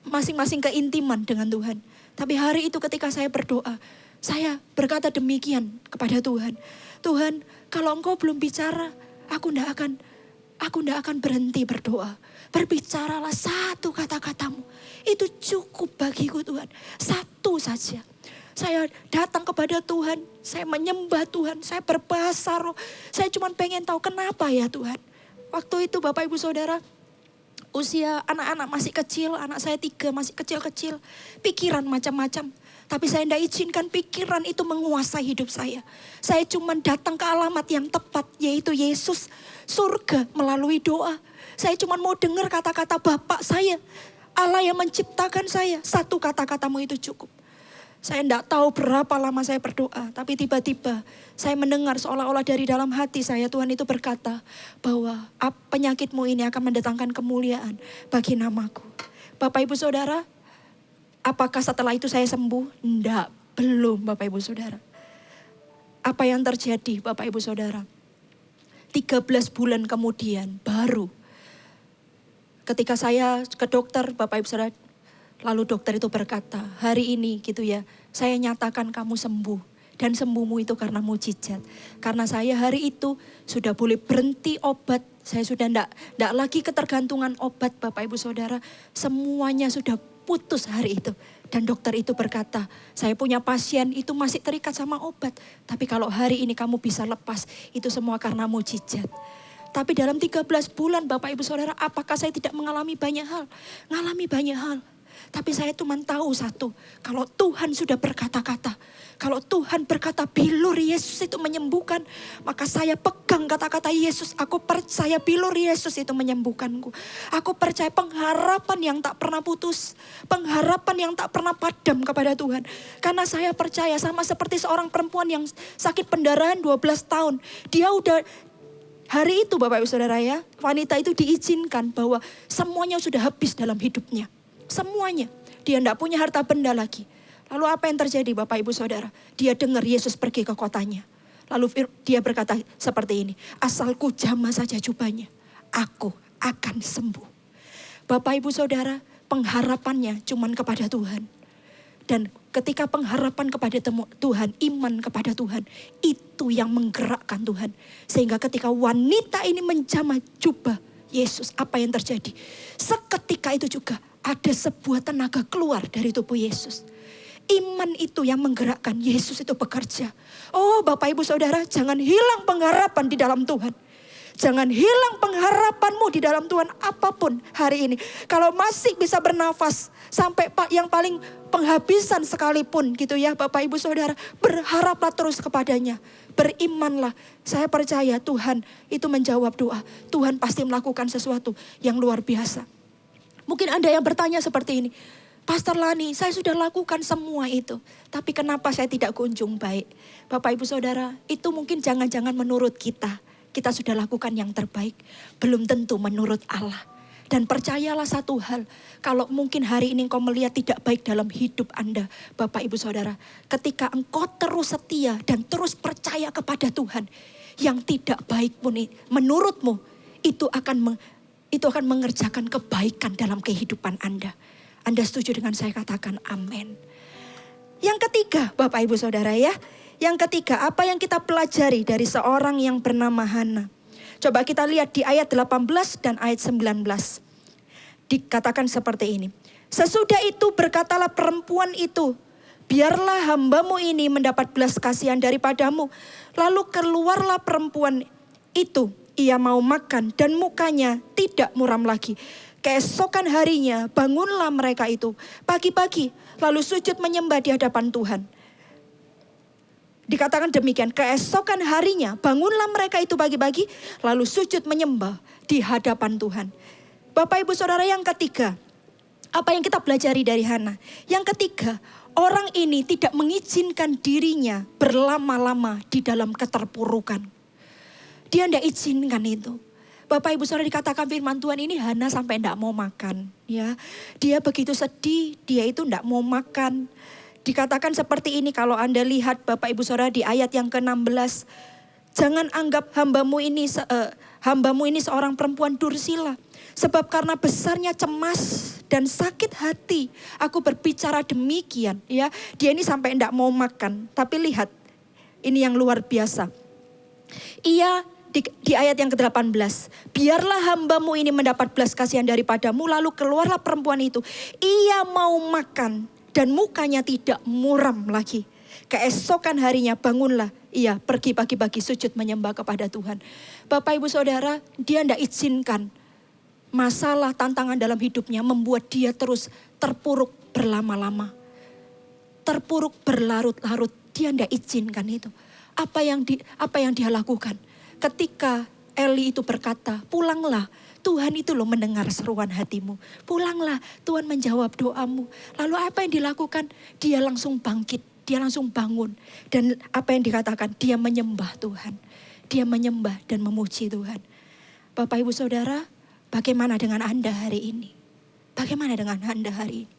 masing-masing keintiman dengan Tuhan. Tapi hari itu ketika saya berdoa, Saya berkata demikian kepada Tuhan. Tuhan, kalau Engkau belum bicara, aku tidak akan berhenti berdoa. Berbicaralah satu kata-katamu. Itu cukup bagiku Tuhan. Satu saja. Saya datang kepada Tuhan. Saya menyembah Tuhan. Saya berbahasa roh. Saya cuma pengen tahu kenapa ya Tuhan. Waktu itu Bapak Ibu Saudara, usia anak-anak masih kecil. Anak saya 3 masih kecil-kecil. Pikiran macam-macam. Tapi saya tidak izinkan pikiran itu menguasai hidup saya. Saya cuma datang ke alamat yang tepat, yaitu Yesus, surga melalui doa. Saya cuma mau dengar kata-kata Bapak saya, Allah yang menciptakan saya. Satu kata-katamu itu cukup. Saya tidak tahu berapa lama saya berdoa, tapi tiba-tiba saya mendengar seolah-olah dari dalam hati saya, Tuhan itu berkata bahwa penyakitmu ini akan mendatangkan kemuliaan bagi namaku. Bapak Ibu Saudara, apakah setelah itu saya sembuh? Tidak, belum Bapak Ibu Saudara. Apa yang terjadi Bapak Ibu Saudara? 13 bulan kemudian baru ketika saya ke dokter Bapak Ibu Saudara, lalu dokter itu berkata, hari ini gitu ya, saya nyatakan kamu sembuh. Dan sembuhmu itu karena mujizat. Karena saya hari itu sudah boleh berhenti obat. Saya sudah enggak lagi ketergantungan obat Bapak Ibu Saudara. Semuanya sudah putus hari itu. Dan dokter itu berkata, saya punya pasien itu masih terikat sama obat. Tapi kalau hari ini kamu bisa lepas, itu semua karena mujizat. Tapi dalam 13 bulan Bapak Ibu Saudara, apakah saya tidak mengalami banyak hal? Mengalami banyak hal. Tapi saya cuma tahu satu, kalau Tuhan sudah berkata-kata, kalau Tuhan berkata bilur Yesus itu menyembuhkan, maka saya pegang kata-kata Yesus, aku percaya bilur Yesus itu menyembuhkanku. Aku percaya pengharapan yang tak pernah putus, pengharapan yang tak pernah padam kepada Tuhan. Karena saya percaya sama seperti seorang perempuan yang sakit pendarahan 12 tahun, dia udah hari itu Bapak Ibu Saudara ya, wanita itu diizinkan bahwa semuanya sudah habis dalam hidupnya. Semuanya. Dia tidak punya harta benda lagi. Lalu apa yang terjadi Bapak Ibu Saudara? Dia dengar Yesus pergi ke kotanya. Lalu dia berkata seperti ini. Asalku jamah saja jubahnya, aku akan sembuh. Bapak Ibu Saudara, pengharapannya cuma kepada Tuhan. Dan ketika pengharapan kepada Tuhan, iman kepada Tuhan, itu yang menggerakkan Tuhan. Sehingga ketika wanita ini menjamah jubah Yesus, apa yang terjadi? Seketika itu juga ada sebuah tenaga keluar dari tubuh Yesus. Iman itu yang menggerakkan Yesus itu bekerja. Oh Bapak Ibu Saudara, jangan hilang pengharapan di dalam Tuhan. Jangan hilang pengharapanmu di dalam Tuhan apapun hari ini. Kalau masih bisa bernafas sampai yang paling penghabisan sekalipun gitu ya Bapak Ibu Saudara. Berharaplah terus kepadanya. Berimanlah. Saya percaya Tuhan itu menjawab doa. Tuhan pasti melakukan sesuatu yang luar biasa. Mungkin Anda yang bertanya seperti ini. Pastor Lani, saya sudah lakukan semua itu. Tapi kenapa saya tidak kunjung baik? Bapak Ibu Saudara, itu mungkin jangan-jangan menurut kita. Kita sudah lakukan yang terbaik. Belum tentu menurut Allah. Dan percayalah satu hal. Kalau mungkin hari ini engkau melihat tidak baik dalam hidup Anda. Bapak Ibu Saudara. Ketika engkau terus setia dan terus percaya kepada Tuhan. Yang tidak baik pun menurutmu. Itu akan mengerjakan kebaikan dalam kehidupan Anda. Anda setuju dengan saya katakan amin. Yang ketiga Bapak Ibu Saudara ya. Yang ketiga, apa yang kita pelajari dari seorang yang bernama Hana? Coba kita lihat di ayat 18 dan ayat 19. Dikatakan seperti ini. Sesudah itu berkatalah perempuan itu, biarlah hambamu ini mendapat belas kasihan daripadamu. Lalu keluarlah perempuan itu, ia mau makan dan mukanya tidak muram lagi. Keesokan harinya bangunlah mereka itu pagi-pagi, lalu sujud menyembah di hadapan Tuhan. Dikatakan demikian, keesokan harinya bangunlah mereka itu pagi-pagi lalu sujud menyembah di hadapan Tuhan. Bapak Ibu Saudara, yang ketiga, apa yang kita pelajari dari Hana? Yang ketiga, orang ini tidak mengizinkan dirinya berlama-lama di dalam keterpurukan. Dia tidak izinkan itu. Bapak Ibu Saudara, dikatakan firman Tuhan ini Hana sampai tidak mau makan. Ya, dia begitu sedih, dia itu tidak mau makan. Dikatakan seperti ini kalau Anda lihat Bapak Ibu Saudara di ayat yang ke-16. Jangan anggap hambamu ini seorang perempuan dursila. Sebab karena besarnya cemas dan sakit hati, aku berbicara demikian. Ya, dia ini sampai tidak mau makan. Tapi lihat, ini yang luar biasa. Ia di ayat yang ke-18, biarlah hambamu ini mendapat belas kasihan daripadamu. Lalu keluarlah perempuan itu. Ia mau makan dan mukanya tidak muram lagi. Keesokan harinya bangunlah. Ia pergi pagi-pagi sujud menyembah kepada Tuhan. Bapak Ibu Saudara, dia tidak izinkan masalah tantangan dalam hidupnya membuat dia terus terpuruk berlama-lama. Terpuruk berlarut-larut. Dia tidak izinkan itu. Apa yang dia lakukan? Ketika Eli itu berkata, pulanglah, Tuhan itu loh mendengar seruan hatimu. Pulanglah, Tuhan menjawab doamu. Lalu apa yang dilakukan? Dia langsung bangkit, dia langsung bangun. Dan apa yang dikatakan? Dia menyembah Tuhan. Dia menyembah dan memuji Tuhan. Bapak Ibu Saudara, bagaimana dengan Anda hari ini? Bagaimana dengan Anda hari ini?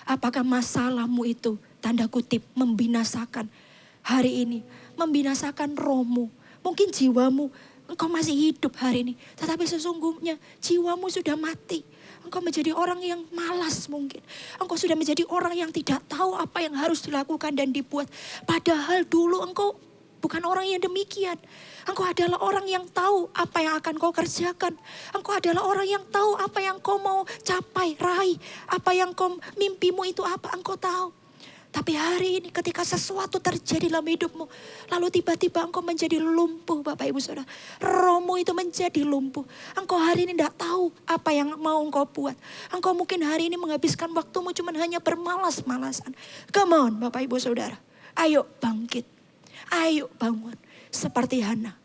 Apakah masalahmu itu, tanda kutip, membinasakan hari ini? Membinasakan rohmu. Mungkin jiwamu, engkau masih hidup hari ini. Tetapi sesungguhnya jiwamu sudah mati. Engkau menjadi orang yang malas mungkin. Engkau sudah menjadi orang yang tidak tahu apa yang harus dilakukan dan dibuat. Padahal dulu engkau bukan orang yang demikian. Engkau adalah orang yang tahu apa yang akan kau kerjakan. Engkau adalah orang yang tahu apa yang kau mau capai, raih. Apa yang mimpimu itu apa, engkau tahu. Tapi hari ini ketika sesuatu terjadi dalam hidupmu, lalu tiba-tiba engkau menjadi lumpuh, Bapak Ibu Saudara. Rohmu itu menjadi lumpuh. Engkau hari ini tidak tahu apa yang mau engkau buat. Engkau mungkin hari ini menghabiskan waktumu cuma hanya bermalas-malasan. Come on Bapak Ibu Saudara, ayo bangkit. Ayo bangun. Seperti Hana,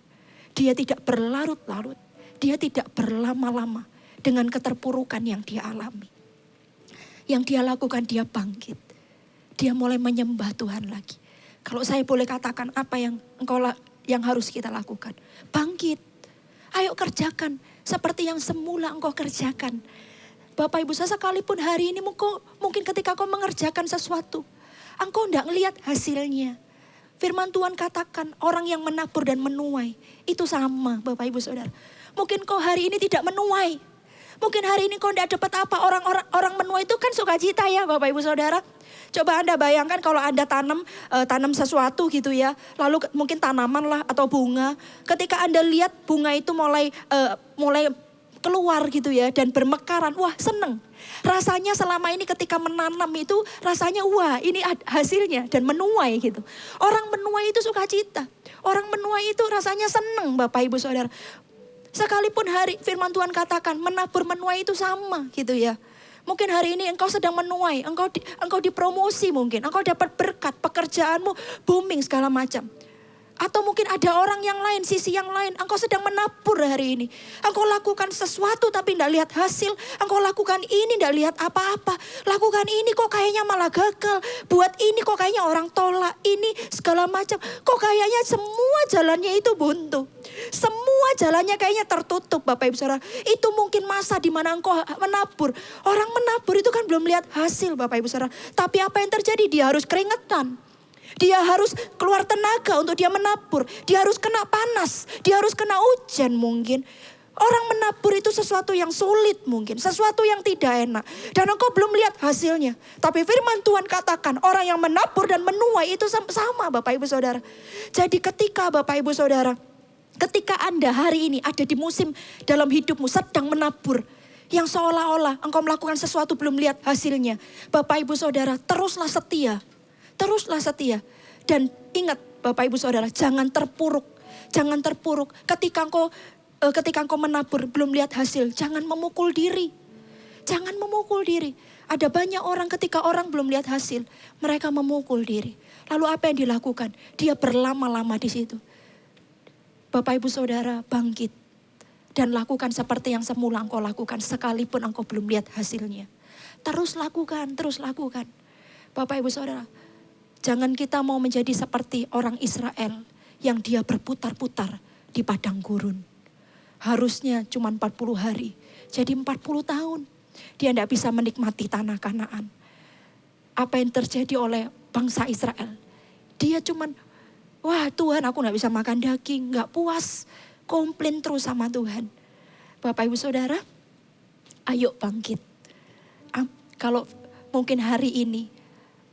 dia tidak berlarut-larut. Dia tidak berlama-lama dengan keterpurukan yang dia alami. Yang dia lakukan, dia bangkit. Dia mulai menyembah Tuhan lagi. Kalau saya boleh katakan apa yang harus kita lakukan. Bangkit. Ayo kerjakan. Seperti yang semula engkau kerjakan. Bapak Ibu saya sekalipun hari ini mungkin ketika kau mengerjakan sesuatu. Engkau tidak melihat hasilnya. Firman Tuhan katakan orang yang menabur dan menuai. Itu sama Bapak Ibu Saudara. Mungkin kau hari ini tidak menuai. Mungkin hari ini kau tidak dapat apa. Orang menuai itu kan sukacita ya Bapak Ibu Saudara. Coba Anda bayangkan kalau Anda tanam sesuatu gitu ya. Lalu mungkin tanaman lah atau bunga. Ketika Anda lihat bunga itu mulai keluar gitu ya. Dan bermekaran. Wah seneng. Rasanya selama ini ketika menanam itu rasanya wah ini hasilnya. Dan menuai gitu. Orang menuai itu sukacita. Orang menuai itu rasanya seneng Bapak Ibu Saudara. Sekalipun hari firman Tuhan katakan menabur menuai itu sama gitu ya. Mungkin hari ini engkau sedang menuai, engkau dipromosi mungkin, engkau dapat berkat, pekerjaanmu booming segala macam. Atau mungkin ada orang yang lain, sisi yang lain, engkau sedang menabur hari ini. Engkau lakukan sesuatu tapi tidak lihat hasil, engkau lakukan ini tidak lihat apa-apa. Lakukan ini kok kayaknya malah gagal, buat ini kok kayaknya orang tolak, ini segala macam. Kok kayaknya semua jalannya itu buntu. Semua jalannya kayaknya tertutup Bapak Ibu Saudara. Itu mungkin masa di mana engkau menabur. Orang menabur itu kan belum lihat hasil Bapak Ibu Saudara. Tapi apa yang terjadi? Dia harus keringetan. Dia harus keluar tenaga untuk dia menabur. Dia harus kena panas. Dia harus kena hujan mungkin. Orang menabur itu sesuatu yang sulit mungkin. Sesuatu yang tidak enak. Dan engkau belum lihat hasilnya. Tapi firman Tuhan katakan orang yang menabur dan menuai itu sama Bapak Ibu Saudara. Jadi ketika Bapak Ibu Saudara. Ketika Anda hari ini ada di musim dalam hidupmu sedang menabur. Yang seolah-olah engkau melakukan sesuatu belum lihat hasilnya. Bapak Ibu Saudara teruslah setia. Teruslah setia. Dan ingat Bapak Ibu Saudara jangan terpuruk. Jangan terpuruk ketika engkau menabur belum lihat hasil. Jangan memukul diri. Jangan memukul diri. Ada banyak orang ketika orang belum lihat hasil. Mereka memukul diri. Lalu apa yang dilakukan? Dia berlama-lama di situ. Bapak Ibu Saudara bangkit. Dan lakukan seperti yang semula engkau lakukan. Sekalipun engkau belum lihat hasilnya. Terus lakukan, terus lakukan. Bapak Ibu Saudara. Jangan kita mau menjadi seperti orang Israel yang dia berputar-putar di padang gurun. Harusnya cuma 40 hari. Jadi 40 tahun. Dia tidak bisa menikmati tanah Kanaan. Apa yang terjadi oleh bangsa Israel. Dia cuma, wah Tuhan aku tidak bisa makan daging. Gak puas. Komplain terus sama Tuhan. Bapak Ibu Saudara. Ayo bangkit. Kalau mungkin hari ini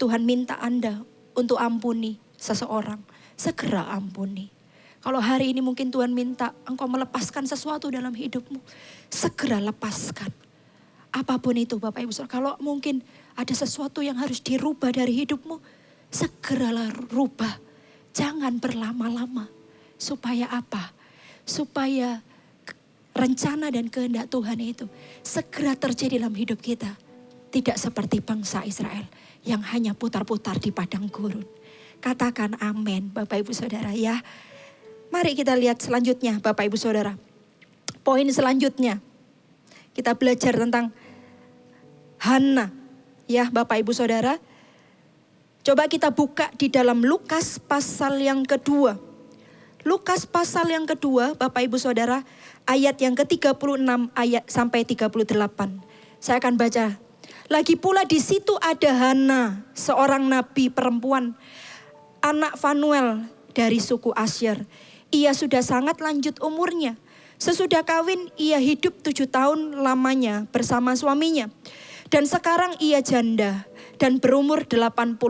Tuhan minta Anda untuk ampuni seseorang, segera ampuni. Kalau hari ini mungkin Tuhan minta engkau melepaskan sesuatu dalam hidupmu, segera lepaskan. Apapun itu Bapak Ibu Saudara, kalau mungkin ada sesuatu yang harus dirubah dari hidupmu, segeralah rubah. Jangan berlama-lama. Supaya apa? Supaya rencana dan kehendak Tuhan itu segera terjadi dalam hidup kita. Tidak seperti bangsa Israel yang hanya putar-putar di padang gurun. Katakan amin Bapak Ibu Saudara ya. Mari kita lihat selanjutnya Bapak Ibu Saudara. Poin selanjutnya. Kita belajar tentang Hana. Ya Bapak Ibu Saudara. Coba kita buka di dalam Lukas pasal yang kedua. Lukas pasal yang kedua Bapak Ibu Saudara. Ayat yang ke-36 ayat sampai 38. Saya akan baca. Lagi pula di situ ada Hana, seorang nabi perempuan, anak Fanuel dari suku Asyer. Ia sudah sangat lanjut umurnya. Sesudah kawin ia hidup 7 tahun lamanya bersama suaminya. Dan sekarang ia janda dan berumur 84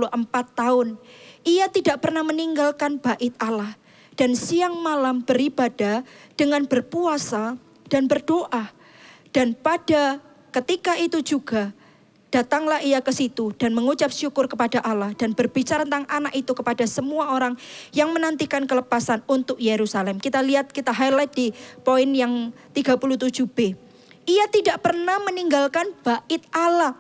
tahun. Ia tidak pernah meninggalkan bait Allah. Dan siang malam beribadah dengan berpuasa dan berdoa. Dan pada ketika itu juga datanglah ia ke situ dan mengucap syukur kepada Allah dan berbicara tentang anak itu kepada semua orang yang menantikan kelepasan untuk Yerusalem. Kita lihat, kita highlight di poin yang 37b. Ia tidak pernah meninggalkan bait Allah.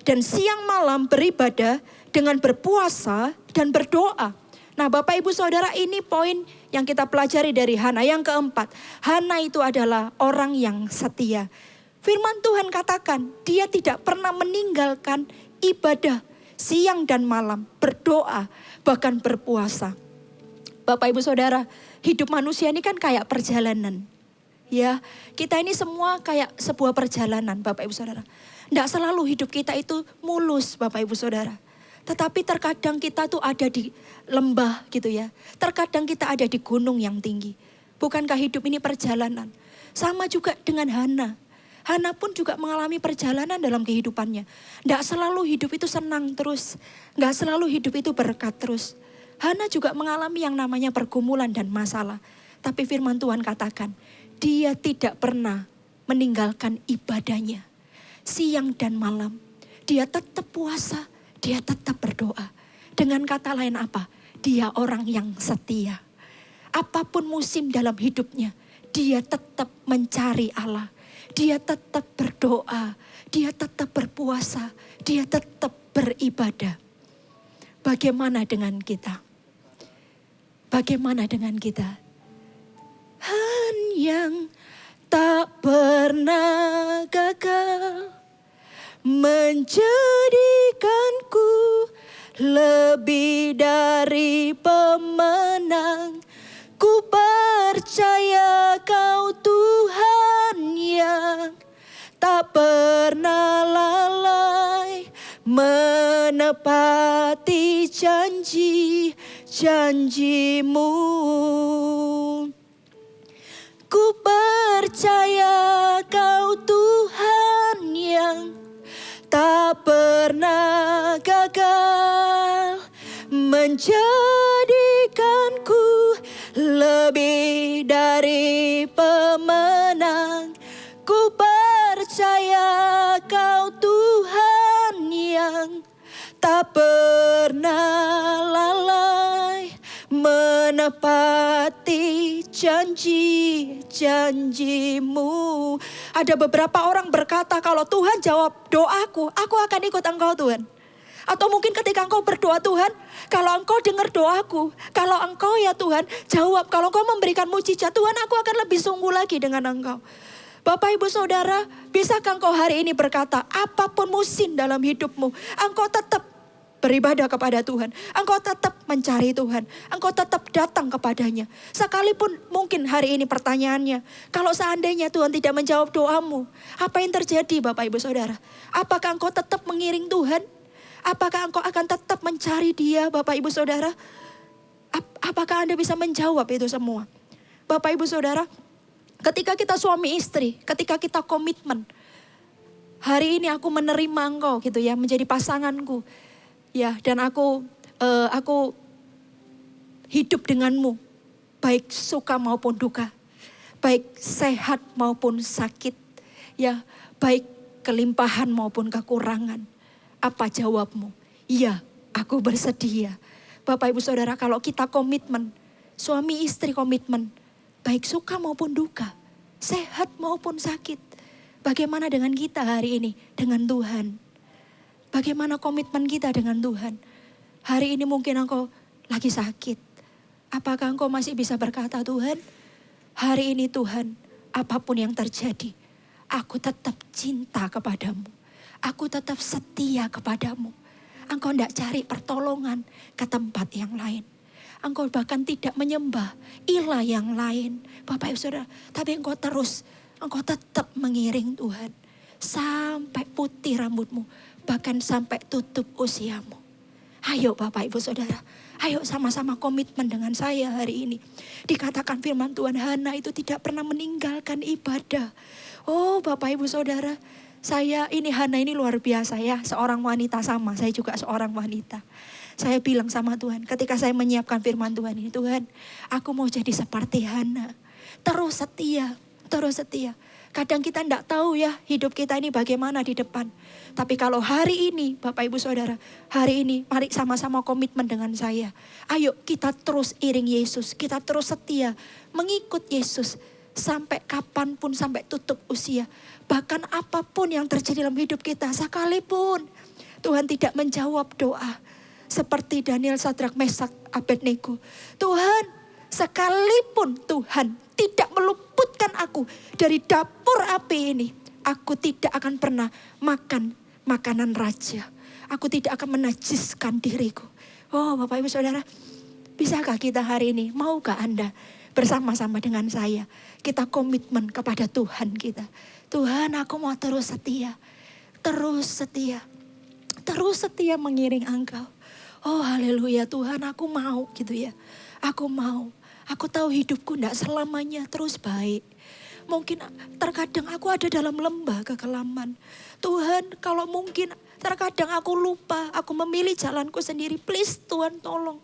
Dan siang malam beribadah dengan berpuasa dan berdoa. Nah Bapak Ibu Saudara, ini poin yang kita pelajari dari Hana. Yang keempat, Hana itu adalah orang yang setia. Firman Tuhan katakan, dia tidak pernah meninggalkan ibadah siang dan malam, berdoa, bahkan berpuasa. Bapak Ibu Saudara, hidup manusia ini kan kayak perjalanan. Ya, kita ini semua kayak sebuah perjalanan Bapak Ibu Saudara. Tidak selalu hidup kita itu mulus Bapak Ibu Saudara. Tetapi terkadang kita tuh ada di lembah gitu ya. Terkadang kita ada di gunung yang tinggi. Bukankah hidup ini perjalanan? Sama juga dengan Hana. Hana pun juga mengalami perjalanan dalam kehidupannya. Tidak selalu hidup itu senang terus. Tidak selalu hidup itu berkat terus. Hana juga mengalami yang namanya pergumulan dan masalah. Tapi firman Tuhan katakan, dia tidak pernah meninggalkan ibadahnya. Siang dan malam, dia tetap puasa, dia tetap berdoa. Dengan kata lain apa? Dia orang yang setia. Apapun musim dalam hidupnya, dia tetap mencari Allah. Dia tetap berdoa, dia tetap berpuasa, dia tetap beribadah. Bagaimana dengan kita? Bagaimana dengan kita? Han yang tak pernah gagal menjadikanku lebih dari pemenang. Ku percaya Kau Tuhan yang tak pernah lalai menepati janji-janjimu. Ku percaya Kau Tuhan yang tak pernah gagal menjadikanku lebih dari pemenang. Ku percaya Kau Tuhan yang tak pernah lalai menepati janji-janjimu. Ada beberapa orang berkata, kalau Tuhan jawab doaku, aku akan ikut Engkau Tuhan. Atau mungkin ketika engkau berdoa, Tuhan, kalau engkau dengar doaku, kalau engkau ya Tuhan jawab, kalau engkau memberikan mujizat, Tuhan aku akan lebih sungguh lagi dengan engkau. Bapak Ibu Saudara, bisakah engkau hari ini berkata, apapun musim dalam hidupmu, engkau tetap beribadah kepada Tuhan. Engkau tetap mencari Tuhan. Engkau tetap datang kepadanya. Sekalipun mungkin hari ini pertanyaannya, kalau seandainya Tuhan tidak menjawab doamu, apa yang terjadi Bapak Ibu Saudara? Apakah engkau tetap mengiring Tuhan? Apakah engkau akan tetap mencari Dia Bapak Ibu Saudara? Apakah Anda bisa menjawab itu semua? Bapak Ibu Saudara, ketika kita suami istri, ketika kita komitmen, Hari ini aku menerima Engkau gitu ya, menjadi pasanganku. Ya, dan aku hidup denganmu, baik suka maupun duka, baik sehat maupun sakit, ya, baik kelimpahan maupun kekurangan. Apa jawabmu? Iya, aku bersedia. Bapak Ibu Saudara, kalau kita komitmen, suami istri komitmen, baik suka maupun duka, sehat maupun sakit. Bagaimana dengan kita hari ini? Dengan Tuhan. Bagaimana komitmen kita dengan Tuhan? Hari ini mungkin engkau lagi sakit. Apakah engkau masih bisa berkata, Tuhan, hari ini Tuhan, apapun yang terjadi, aku tetap cinta kepadamu. Aku tetap setia kepadamu. Engkau tidak cari pertolongan ke tempat yang lain. Engkau bahkan tidak menyembah ilah yang lain. Bapak Ibu Saudara, tapi engkau tetap mengiring Tuhan. Sampai putih rambutmu, bahkan sampai tutup usiamu. Ayo Bapak Ibu Saudara, ayo sama-sama komitmen dengan saya hari ini. Dikatakan firman Tuhan, Hana itu tidak pernah meninggalkan ibadah. Oh Bapak Ibu Saudara, Hana ini luar biasa ya. Seorang wanita sama, saya juga seorang wanita. Saya bilang sama Tuhan, ketika saya menyiapkan firman Tuhan ini, Tuhan, aku mau jadi seperti Hana. Terus setia, terus setia. Kadang kita tidak tahu ya hidup kita ini bagaimana di depan. Tapi kalau hari ini Bapak Ibu Saudara, hari ini mari sama-sama komitmen dengan saya. Ayo kita terus iring Yesus, kita terus setia mengikut Yesus. Sampai kapanpun, sampai tutup usia. Bahkan apapun yang terjadi dalam hidup kita, sekalipun Tuhan tidak menjawab doa. Seperti Daniel, Sadrak, Mesak, Abednego. Tuhan, sekalipun Tuhan tidak meluputkan aku dari dapur api ini, aku tidak akan pernah makan makanan raja. Aku tidak akan menajiskan diriku. Oh Bapak Ibu Saudara, bisakah kita hari ini, maukah Anda bersama-sama dengan saya, kita komitmen kepada Tuhan kita. Tuhan, aku mau terus setia. Terus setia. Terus setia mengiring Engkau. Oh haleluya Tuhan, aku mau gitu ya. Aku mau. Aku tahu hidupku tidak selamanya terus baik. Mungkin terkadang aku ada dalam lembah kekelaman. Tuhan, kalau mungkin terkadang aku lupa, aku memilih jalanku sendiri. Please Tuhan tolong.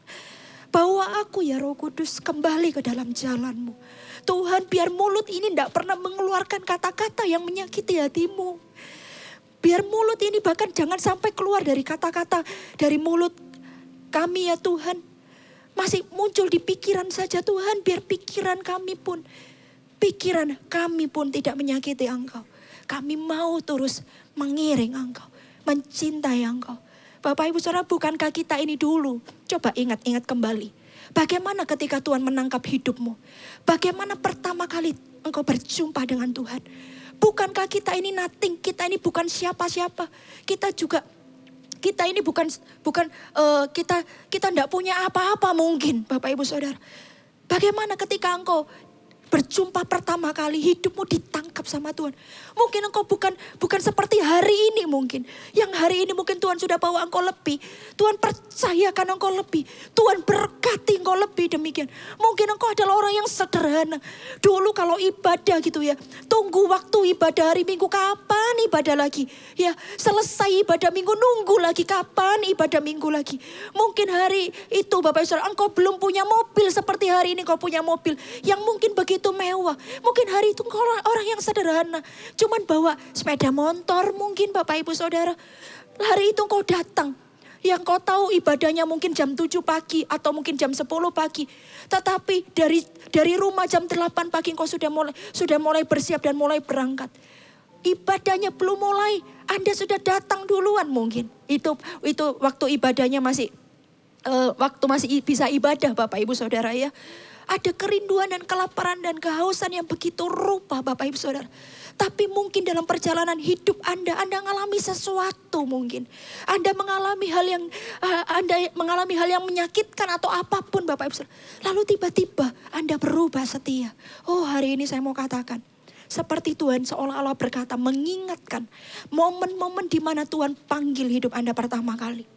Bawa aku ya Roh Kudus kembali ke dalam jalan-Mu. Tuhan, biar mulut ini tidak pernah mengeluarkan kata-kata yang menyakiti hatimu. Biar mulut ini bahkan jangan sampai keluar dari kata-kata dari mulut kami ya Tuhan. Masih muncul di pikiran saja Tuhan, biar pikiran kami pun tidak menyakiti Engkau. Kami mau terus mengiring Engkau, mencintai Engkau. Bapak Ibu Saudara, bukankah kita ini dulu? Coba ingat-ingat kembali. Bagaimana ketika Tuhan menangkap hidupmu? Bagaimana pertama kali engkau berjumpa dengan Tuhan? Bukankah kita ini nothing? Kita ini bukan siapa-siapa. Kita ini bukan kita tidak punya apa-apa mungkin, Bapak Ibu Saudara. Bagaimana ketika engkau berjumpa pertama kali, hidupmu ditangkap sama Tuhan. Mungkin engkau bukan seperti hari ini mungkin. Yang hari ini mungkin Tuhan sudah bawa engkau lebih. Tuhan percayakan engkau lebih. Tuhan berkati engkau lebih demikian. Mungkin engkau adalah orang yang sederhana. Dulu kalau ibadah gitu ya. Tunggu waktu ibadah hari Minggu, kapan ibadah lagi. Ya selesai ibadah Minggu, nunggu lagi kapan ibadah Minggu lagi. Mungkin hari itu Bapak Ibu Saudara, engkau belum punya mobil seperti hari ini kau punya mobil. Yang mungkin begitu mewah. Mungkin hari itu engkau orang yang sederhana. Cuman bawa sepeda motor mungkin Bapak Ibu Saudara. Hari itu engkau datang. Yang kau tahu ibadahnya mungkin jam 7 pagi atau mungkin jam 10 pagi. Tetapi dari rumah jam 8 pagi engkau sudah mulai bersiap dan mulai berangkat. Ibadahnya belum mulai, Anda sudah datang duluan mungkin. Itu waktu ibadahnya masih bisa ibadah Bapak Ibu Saudara ya. Ada kerinduan dan kelaparan dan kehausan yang begitu rupa Bapak Ibu Saudara. Tapi mungkin dalam perjalanan hidup Anda mengalami sesuatu mungkin. Anda mengalami hal yang menyakitkan atau apapun Bapak Ibu Saudara. Lalu tiba-tiba Anda berubah setia. Oh hari ini saya mau katakan. Seperti Tuhan seolah-olah berkata, mengingatkan momen-momen di mana Tuhan panggil hidup Anda pertama kali.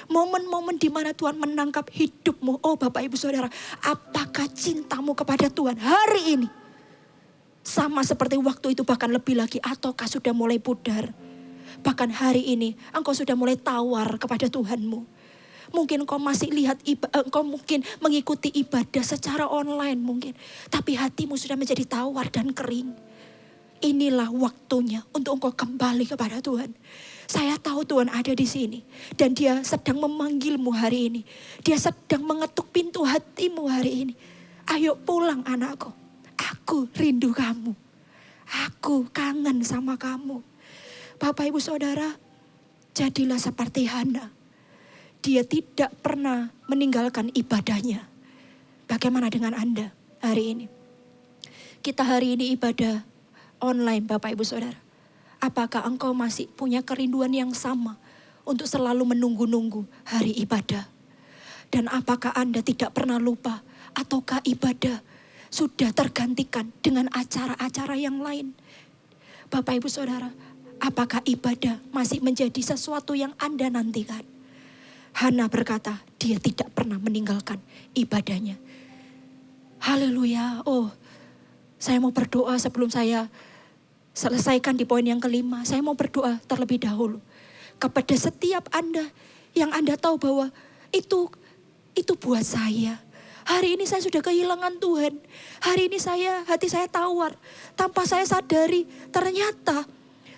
Momen-momen di mana Tuhan menangkap hidupmu. Oh Bapak Ibu Saudara, apakah cintamu kepada Tuhan hari ini? Sama seperti waktu itu bahkan lebih lagi, ataukah sudah mulai pudar? Bahkan hari ini engkau sudah mulai tawar kepada Tuhanmu. Mungkin engkau masih engkau mungkin mengikuti ibadah secara online mungkin. Tapi hatimu sudah menjadi tawar dan kering. Inilah waktunya untuk engkau kembali kepada Tuhan. Saya tahu Tuhan ada di sini. Dan Dia sedang memanggilmu hari ini. Dia sedang mengetuk pintu hatimu hari ini. Ayo pulang anakku. Aku rindu kamu. Aku kangen sama kamu. Bapak Ibu Saudara, jadilah seperti Hana. Dia tidak pernah meninggalkan ibadahnya. Bagaimana dengan Anda hari ini? Kita hari ini ibadah online Bapak Ibu Saudara. Apakah engkau masih punya kerinduan yang sama untuk selalu menunggu-nunggu hari ibadah? Dan apakah Anda tidak pernah lupa ataukah ibadah sudah tergantikan dengan acara-acara yang lain? Bapak Ibu Saudara, apakah ibadah masih menjadi sesuatu yang Anda nantikan? Hana berkata, dia tidak pernah meninggalkan ibadahnya. Haleluya. Oh, saya mau berdoa sebelum saya selesaikan di poin yang kelima. Saya mau berdoa terlebih dahulu kepada setiap Anda yang Anda tahu bahwa itu buat saya. Hari ini saya sudah kehilangan Tuhan. Hari ini hati saya tawar. Tanpa saya sadari, ternyata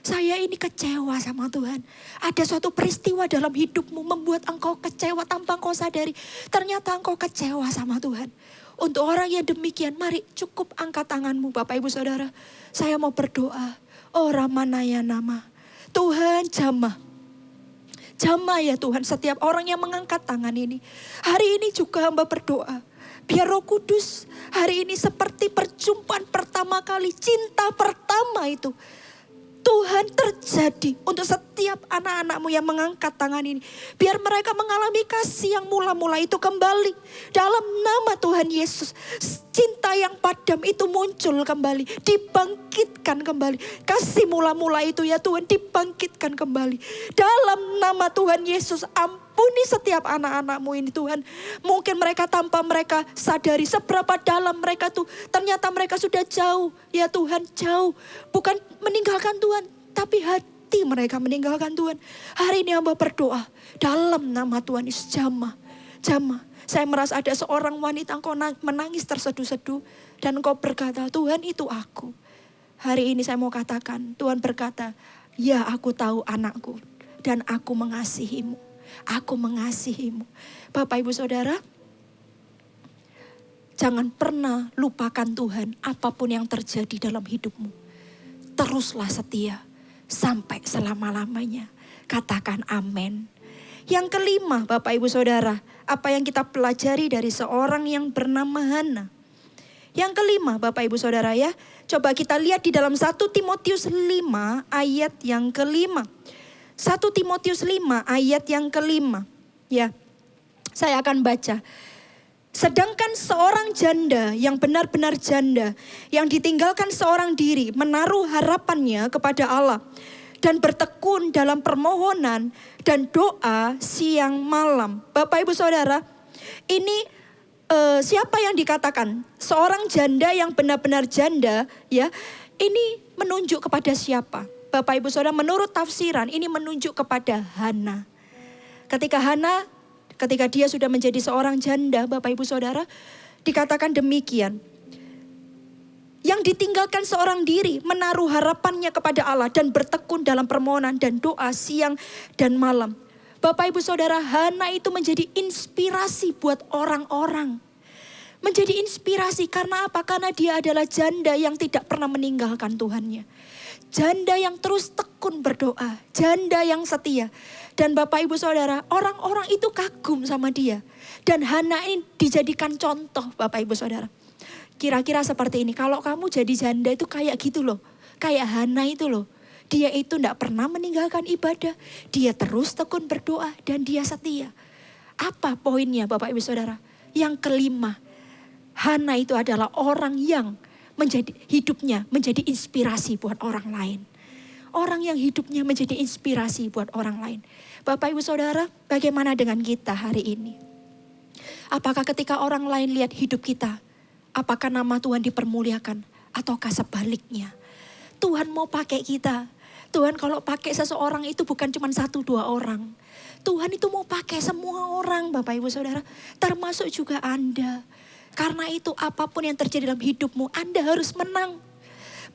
saya ini kecewa sama Tuhan. Ada suatu peristiwa dalam hidupmu membuat engkau kecewa tanpa engkau sadari. Ternyata engkau kecewa sama Tuhan. Untuk orang yang demikian, mari cukup angkat tanganmu Bapak Ibu Saudara. Saya mau berdoa. Oh Ramanaya nama. Tuhan jamah. Jamah ya Tuhan setiap orang yang mengangkat tangan ini. Hari ini juga hamba berdoa. Biar Roh Kudus hari ini seperti perjumpaan pertama kali, cinta pertama itu. Tuhan terjadi untuk setiap anak-anakmu yang mengangkat tangan ini. Biar mereka mengalami kasih yang mula-mula itu kembali. Dalam nama Tuhan Yesus. Cinta yang padam itu muncul kembali. Dibangkitkan kembali. Kasih mula-mula itu ya Tuhan dibangkitkan kembali. Dalam nama Tuhan Yesus ampuni setiap anak-anakmu ini Tuhan. Mungkin mereka tanpa mereka sadari seberapa dalam mereka tuh. Ternyata mereka sudah jauh. Ya Tuhan jauh. Bukan meninggalkan Tuhan. Tapi hati mereka meninggalkan Tuhan. Hari ini hamba berdoa. Dalam nama Tuhan Yesus jamah. Jamah. Saya merasa ada seorang wanita engkau menangis terseduh-seduh. Dan engkau berkata Tuhan itu aku. Hari ini saya mau katakan. Tuhan berkata ya aku tahu anakku. Dan aku mengasihimu. Aku mengasihimu. Bapak Ibu Saudara. Jangan pernah lupakan Tuhan apapun yang terjadi dalam hidupmu. Teruslah setia sampai selama-lamanya. Katakan amin. Yang kelima Bapak Ibu Saudara. Apa yang kita pelajari dari seorang yang bernama Hana. Yang kelima Bapak Ibu Saudara ya. Coba kita lihat di dalam 1 Timotius 5 ayat yang kelima. 1 Timotius 5 ayat yang kelima. Ya, saya akan baca. Sedangkan seorang janda yang benar-benar janda, yang ditinggalkan seorang diri, menaruh harapannya kepada Allah. Dan bertekun dalam permohonan dan doa siang malam. Bapak Ibu Saudara, ini siapa yang dikatakan? Seorang janda yang benar-benar janda, ya. Ini menunjuk kepada siapa? Bapak Ibu Saudara, menurut tafsiran ini menunjuk kepada Hana. Ketika dia sudah menjadi seorang janda, Bapak Ibu Saudara, dikatakan demikian. Yang ditinggalkan seorang diri, menaruh harapannya kepada Allah dan bertekun dalam permohonan dan doa siang dan malam. Bapak Ibu Saudara, Hana itu menjadi inspirasi buat orang-orang. Menjadi inspirasi karena apa? Karena dia adalah janda yang tidak pernah meninggalkan Tuhannya. Janda yang terus tekun berdoa, janda yang setia. Dan Bapak Ibu Saudara, orang-orang itu kagum sama dia. Dan Hana ini dijadikan contoh Bapak Ibu Saudara. Kira-kira seperti ini, kalau kamu jadi janda itu kayak gitu loh. Kayak Hana itu loh. Dia itu tidak pernah meninggalkan ibadah. Dia terus tekun berdoa dan dia setia. Apa poinnya Bapak Ibu Saudara? Yang kelima, Hana itu adalah orang yang hidupnya menjadi inspirasi buat orang lain. Orang yang hidupnya menjadi inspirasi buat orang lain. Bapak Ibu Saudara, bagaimana dengan kita hari ini? Apakah ketika orang lain lihat hidup kita, apakah nama Tuhan dipermuliakan ataukah sebaliknya? Tuhan mau pakai kita. Tuhan kalau pakai seseorang itu bukan cuma 1-2 orang. Tuhan itu mau pakai semua orang Bapak Ibu Saudara. Termasuk juga Anda. Karena itu apapun yang terjadi dalam hidupmu, Anda harus menang.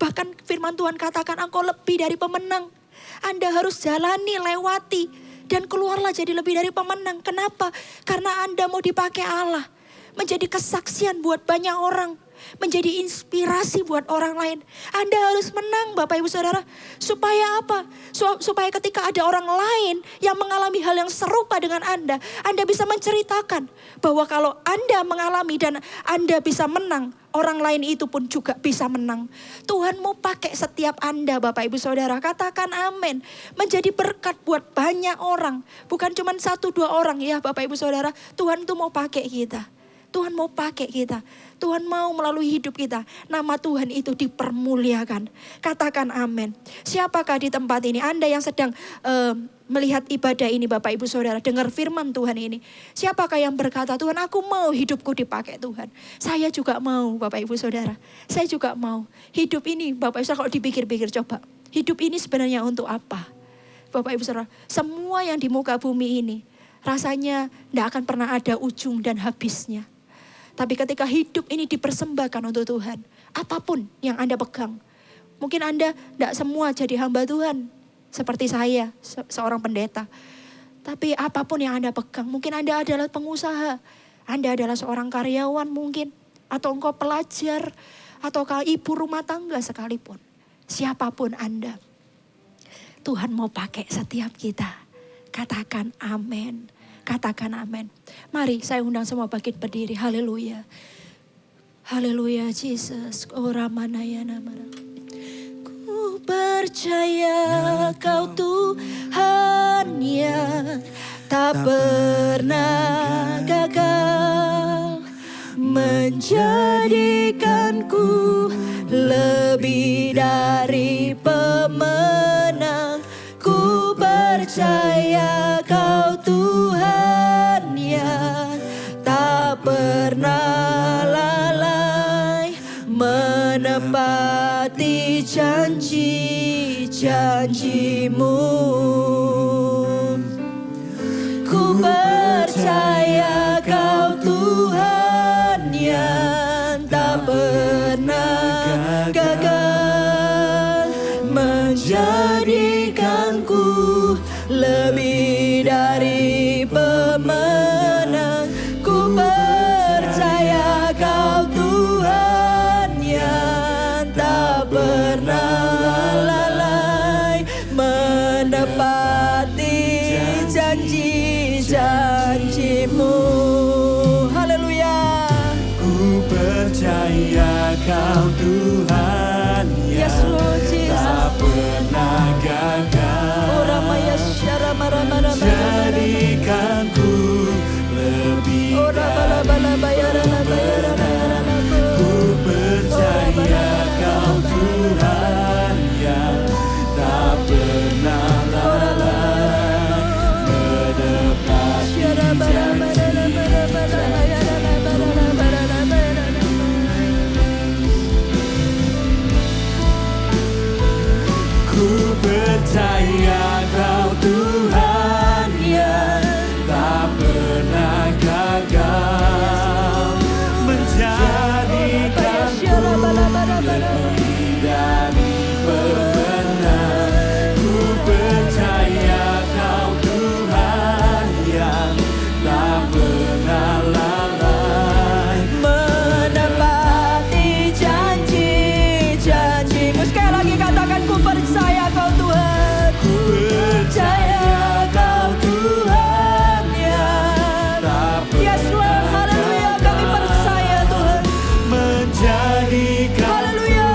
Bahkan firman Tuhan katakan engkau lebih dari pemenang. Anda harus jalani, lewati. Dan keluarlah jadi lebih dari pemenang. Kenapa? Karena Anda mau dipakai Allah. Menjadi kesaksian buat banyak orang. Menjadi inspirasi buat orang lain. Anda harus menang Bapak Ibu Saudara. Supaya apa? Supaya ketika ada orang lain yang mengalami hal yang serupa dengan Anda bisa menceritakan bahwa kalau Anda mengalami dan Anda bisa menang, orang lain itu pun juga bisa menang. Tuhan mau pakai setiap Anda Bapak Ibu Saudara. Katakan amin. Menjadi berkat buat banyak orang. Bukan cuma 1-2 orang ya Bapak Ibu Saudara. Tuhan tuh mau pakai kita. Tuhan mau pakai kita. Tuhan mau melalui hidup kita. Nama Tuhan itu dipermuliakan. Katakan amin. Siapakah di tempat ini? Anda yang sedang melihat ibadah ini Bapak Ibu Saudara. Dengar firman Tuhan ini. Siapakah yang berkata, Tuhan aku mau hidupku dipakai Tuhan. Saya juga mau Bapak Ibu Saudara. Saya juga mau. Hidup ini Bapak Ibu Saudara kalau dipikir-pikir coba. Hidup ini sebenarnya untuk apa? Bapak Ibu Saudara. Semua yang di muka bumi ini. Rasanya tidak akan pernah ada ujung dan habisnya. Tapi ketika hidup ini dipersembahkan untuk Tuhan, apapun yang Anda pegang. Mungkin Anda tidak semua jadi hamba Tuhan. Seperti saya, seorang pendeta. Tapi apapun yang Anda pegang, mungkin Anda adalah pengusaha. Anda adalah seorang karyawan mungkin. Atau engkau pelajar, atau ibu rumah tangga sekalipun. Siapapun Anda. Tuhan mau pakai setiap kita. Katakan amin. Katakan amin. Mari saya undang semua bangkit berdiri. Haleluya. Haleluya Jesus. Oh Ramanaya namanya. Ku percaya kau Tuhan yang tak pernah gagal. Menjadikanku lebih dari pemenang. Ku percaya kau Tuhan yang tak pernah lalai menepati janji-janjimu. Ku percaya kau Tuhan yang tak pernah gagal menjadikanku lebih dari pemenang. Ku percaya kau Tuhan yang tak pernah lalai menepati janji-janjimu. Haleluya. Ku percaya kau Tuhan yang tak pernah gagal. Jadikanku lebih ku percaya kau Tuhan yang tak pernah lalai menepati Ku percaya kau Tuhan yang tak pernah gagal menjadikanku lebih dari pemenang. Ku percaya kau Tuhan yang tak pernah lalai menepati janji-janjimu. Sekali lagi katakan ku percaya kau Tuhan. Ku percaya kau Tuhan yang tak pernah Yes Lord, haleluya, kami percaya Tuhan. menjadikan Haleluya.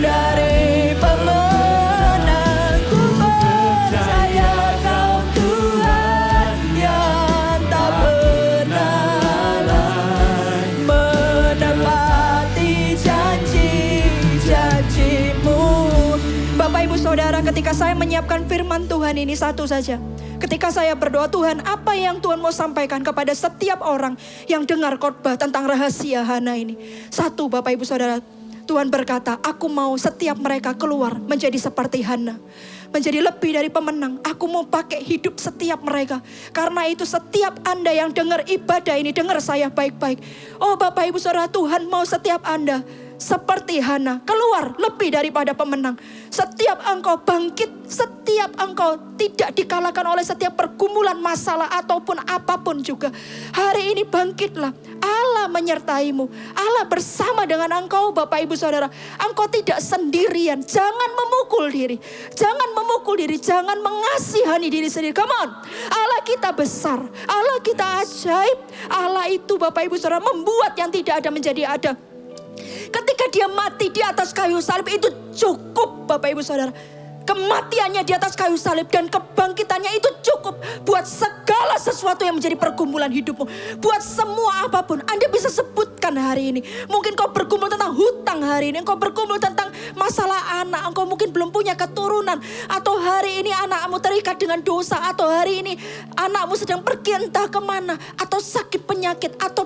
Dari pemenang ku percaya kau Tuhan yang tak pernah lalai menepati janji-janjimu. Bapak Ibu Saudara, ketika saya menyiapkan firman Tuhan ini satu saja. Ketika saya berdoa, Tuhan apa yang Tuhan mau sampaikan kepada setiap orang yang dengar khotbah tentang rahasia Hana ini. Satu Bapak Ibu Saudara, Tuhan berkata, aku mau setiap mereka keluar menjadi seperti Hana. Menjadi lebih dari pemenang. Aku mau pakai hidup setiap mereka. Karena itu setiap Anda yang dengar ibadah ini, dengar saya baik-baik. Oh Bapak Ibu Saudara, Tuhan mau setiap Anda seperti Hana, keluar lebih daripada pemenang. Setiap engkau bangkit, setiap engkau tidak dikalahkan oleh setiap pergumulan masalah ataupun apapun juga. Hari ini bangkitlah, Allah menyertaimu, Allah bersama dengan engkau Bapak Ibu Saudara. Engkau tidak sendirian, jangan memukul diri, jangan mengasihani diri sendiri. Come on, Allah kita besar, Allah kita ajaib. Allah itu Bapak Ibu Saudara membuat yang tidak ada menjadi ada. Ketika dia mati di atas kayu salib itu cukup Bapak Ibu Saudara. Kematiannya di atas kayu salib dan kebangkitannya itu cukup buat segala sesuatu yang menjadi pergumulan hidupmu. Buat semua apapun. Anda bisa sebutkan hari ini. Mungkin kau bergumul tentang hutang hari ini. Engkau bergumul tentang masalah anak. Engkau mungkin belum punya keturunan. Atau hari ini anakmu terikat dengan dosa. Atau hari ini anakmu sedang pergi entah kemana. Atau sakit penyakit. Atau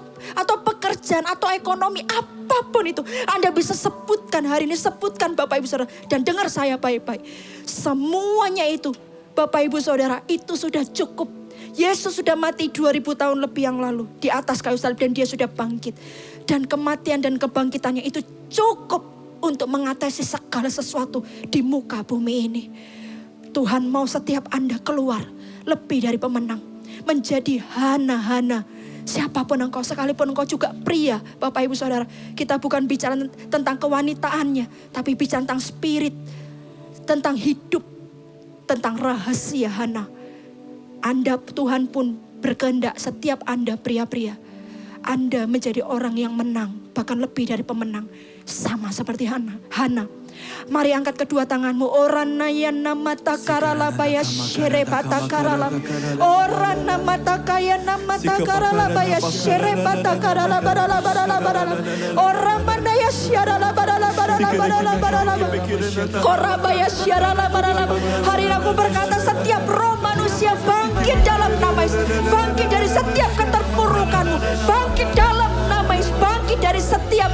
pekerjaan. Atau ekonomi. Apapun itu. Anda bisa sebutkan hari ini. Sebutkan Bapak Ibu Saudara. Dan dengar saya baik-baik. Semuanya itu Bapak Ibu Saudara itu sudah cukup. Yesus sudah mati 2000 tahun lebih yang lalu di atas kayu salib dan dia sudah bangkit. Dan kematian dan kebangkitannya itu cukup untuk mengatasi segala sesuatu di muka bumi ini. Tuhan mau setiap Anda keluar lebih dari pemenang. Menjadi Hana-Hana. Siapapun engkau, sekalipun engkau juga pria, Bapak Ibu Saudara. Kita bukan bicara tentang kewanitaannya, tapi bicara tentang spirit. Tentang hidup, tentang rahasia Hana. Anda Tuhan pun berkehendak setiap Anda pria-pria. Anda menjadi orang yang menang, bahkan lebih dari pemenang. Sama seperti Hana. Mari angkat kedua tanganmu. Orana yana mata karala baya shere bata karala. Orana mata kaya namata karala baya shere bata karala barala barala barala. Oramana ya syarala barala barala barala barala. Korabaya syarala barala. Hari ini aku berkata setiap roh manusia bangkit dalam nama Yesus. Bangkit dari setiap keterpurukanmu. Bangkit dalam nama Yesus. Bangkit dari setiap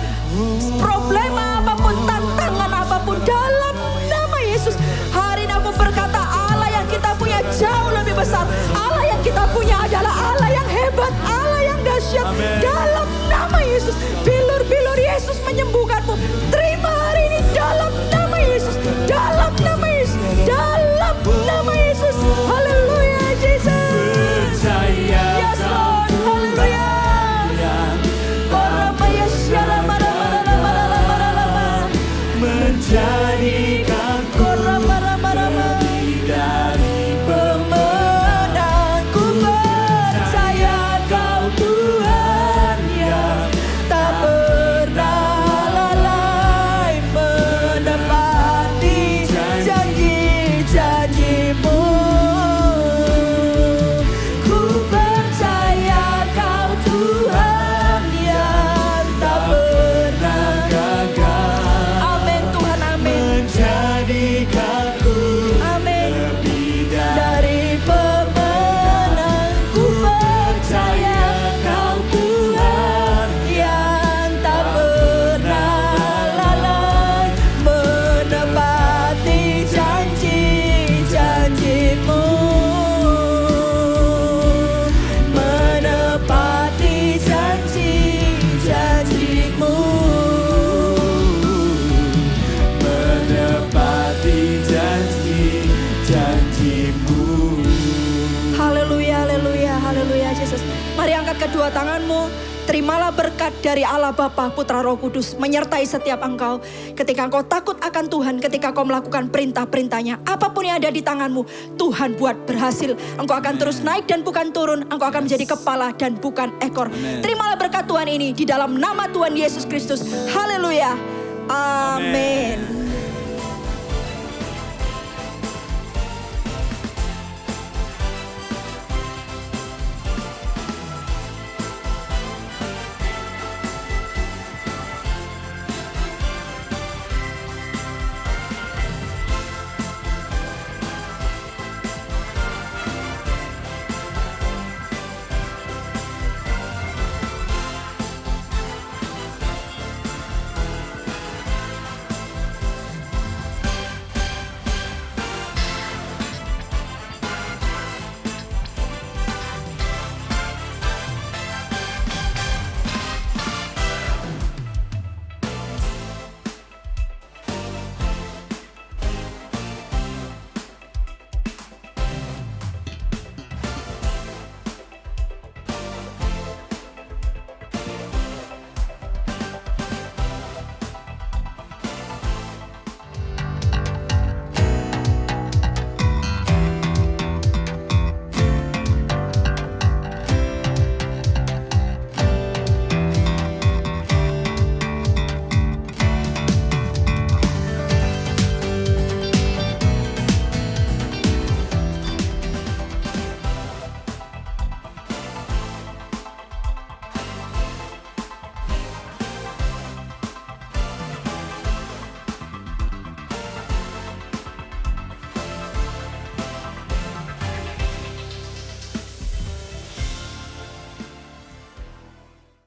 problema apapun, tantangan apapun dalam nama Yesus. Hari ini aku berkata Allah yang kita punya jauh lebih besar. Allah yang kita punya adalah Allah yang hebat, Allah yang dahsyat. Dalam nama Yesus, bilur-bilur Yesus menyembuhkanmu. Terima hari ini dalam nama Yesus, dalam nama Yesus, dalam nama Yesus. Haleluya Jesus. Yes Lord, haleluya. Menjadikanku lebih dari pemenang. Ku percaya Kau Tuhan yang tak pernah lalai menepati janji-janji-Mu. Ku percaya Kau Tuhan yang tak pernah gagal. Amin Tuhan, amin. Menjadikanku lebih dari pemenang. Ku percaya Kau Tuhan yang tak pernah lalai menepati janji-janji-Mu. Menepati janji-janji-Mu. Menepati janji-janji-Mu. Haleluya, haleluya, haleluya Yesus. Mari angkat kedua tanganmu. Terimalah berkat dari Allah Bapa, Putra, Roh Kudus menyertai setiap engkau. Ketika engkau takut akan Tuhan, ketika engkau melakukan perintah-perintahnya, apapun yang ada di tanganmu, Tuhan buat berhasil. Engkau akan terus naik dan bukan turun. Engkau akan menjadi kepala dan bukan ekor. Terimalah berkat Tuhan ini di dalam nama Tuhan Yesus Kristus. Haleluya. Amin.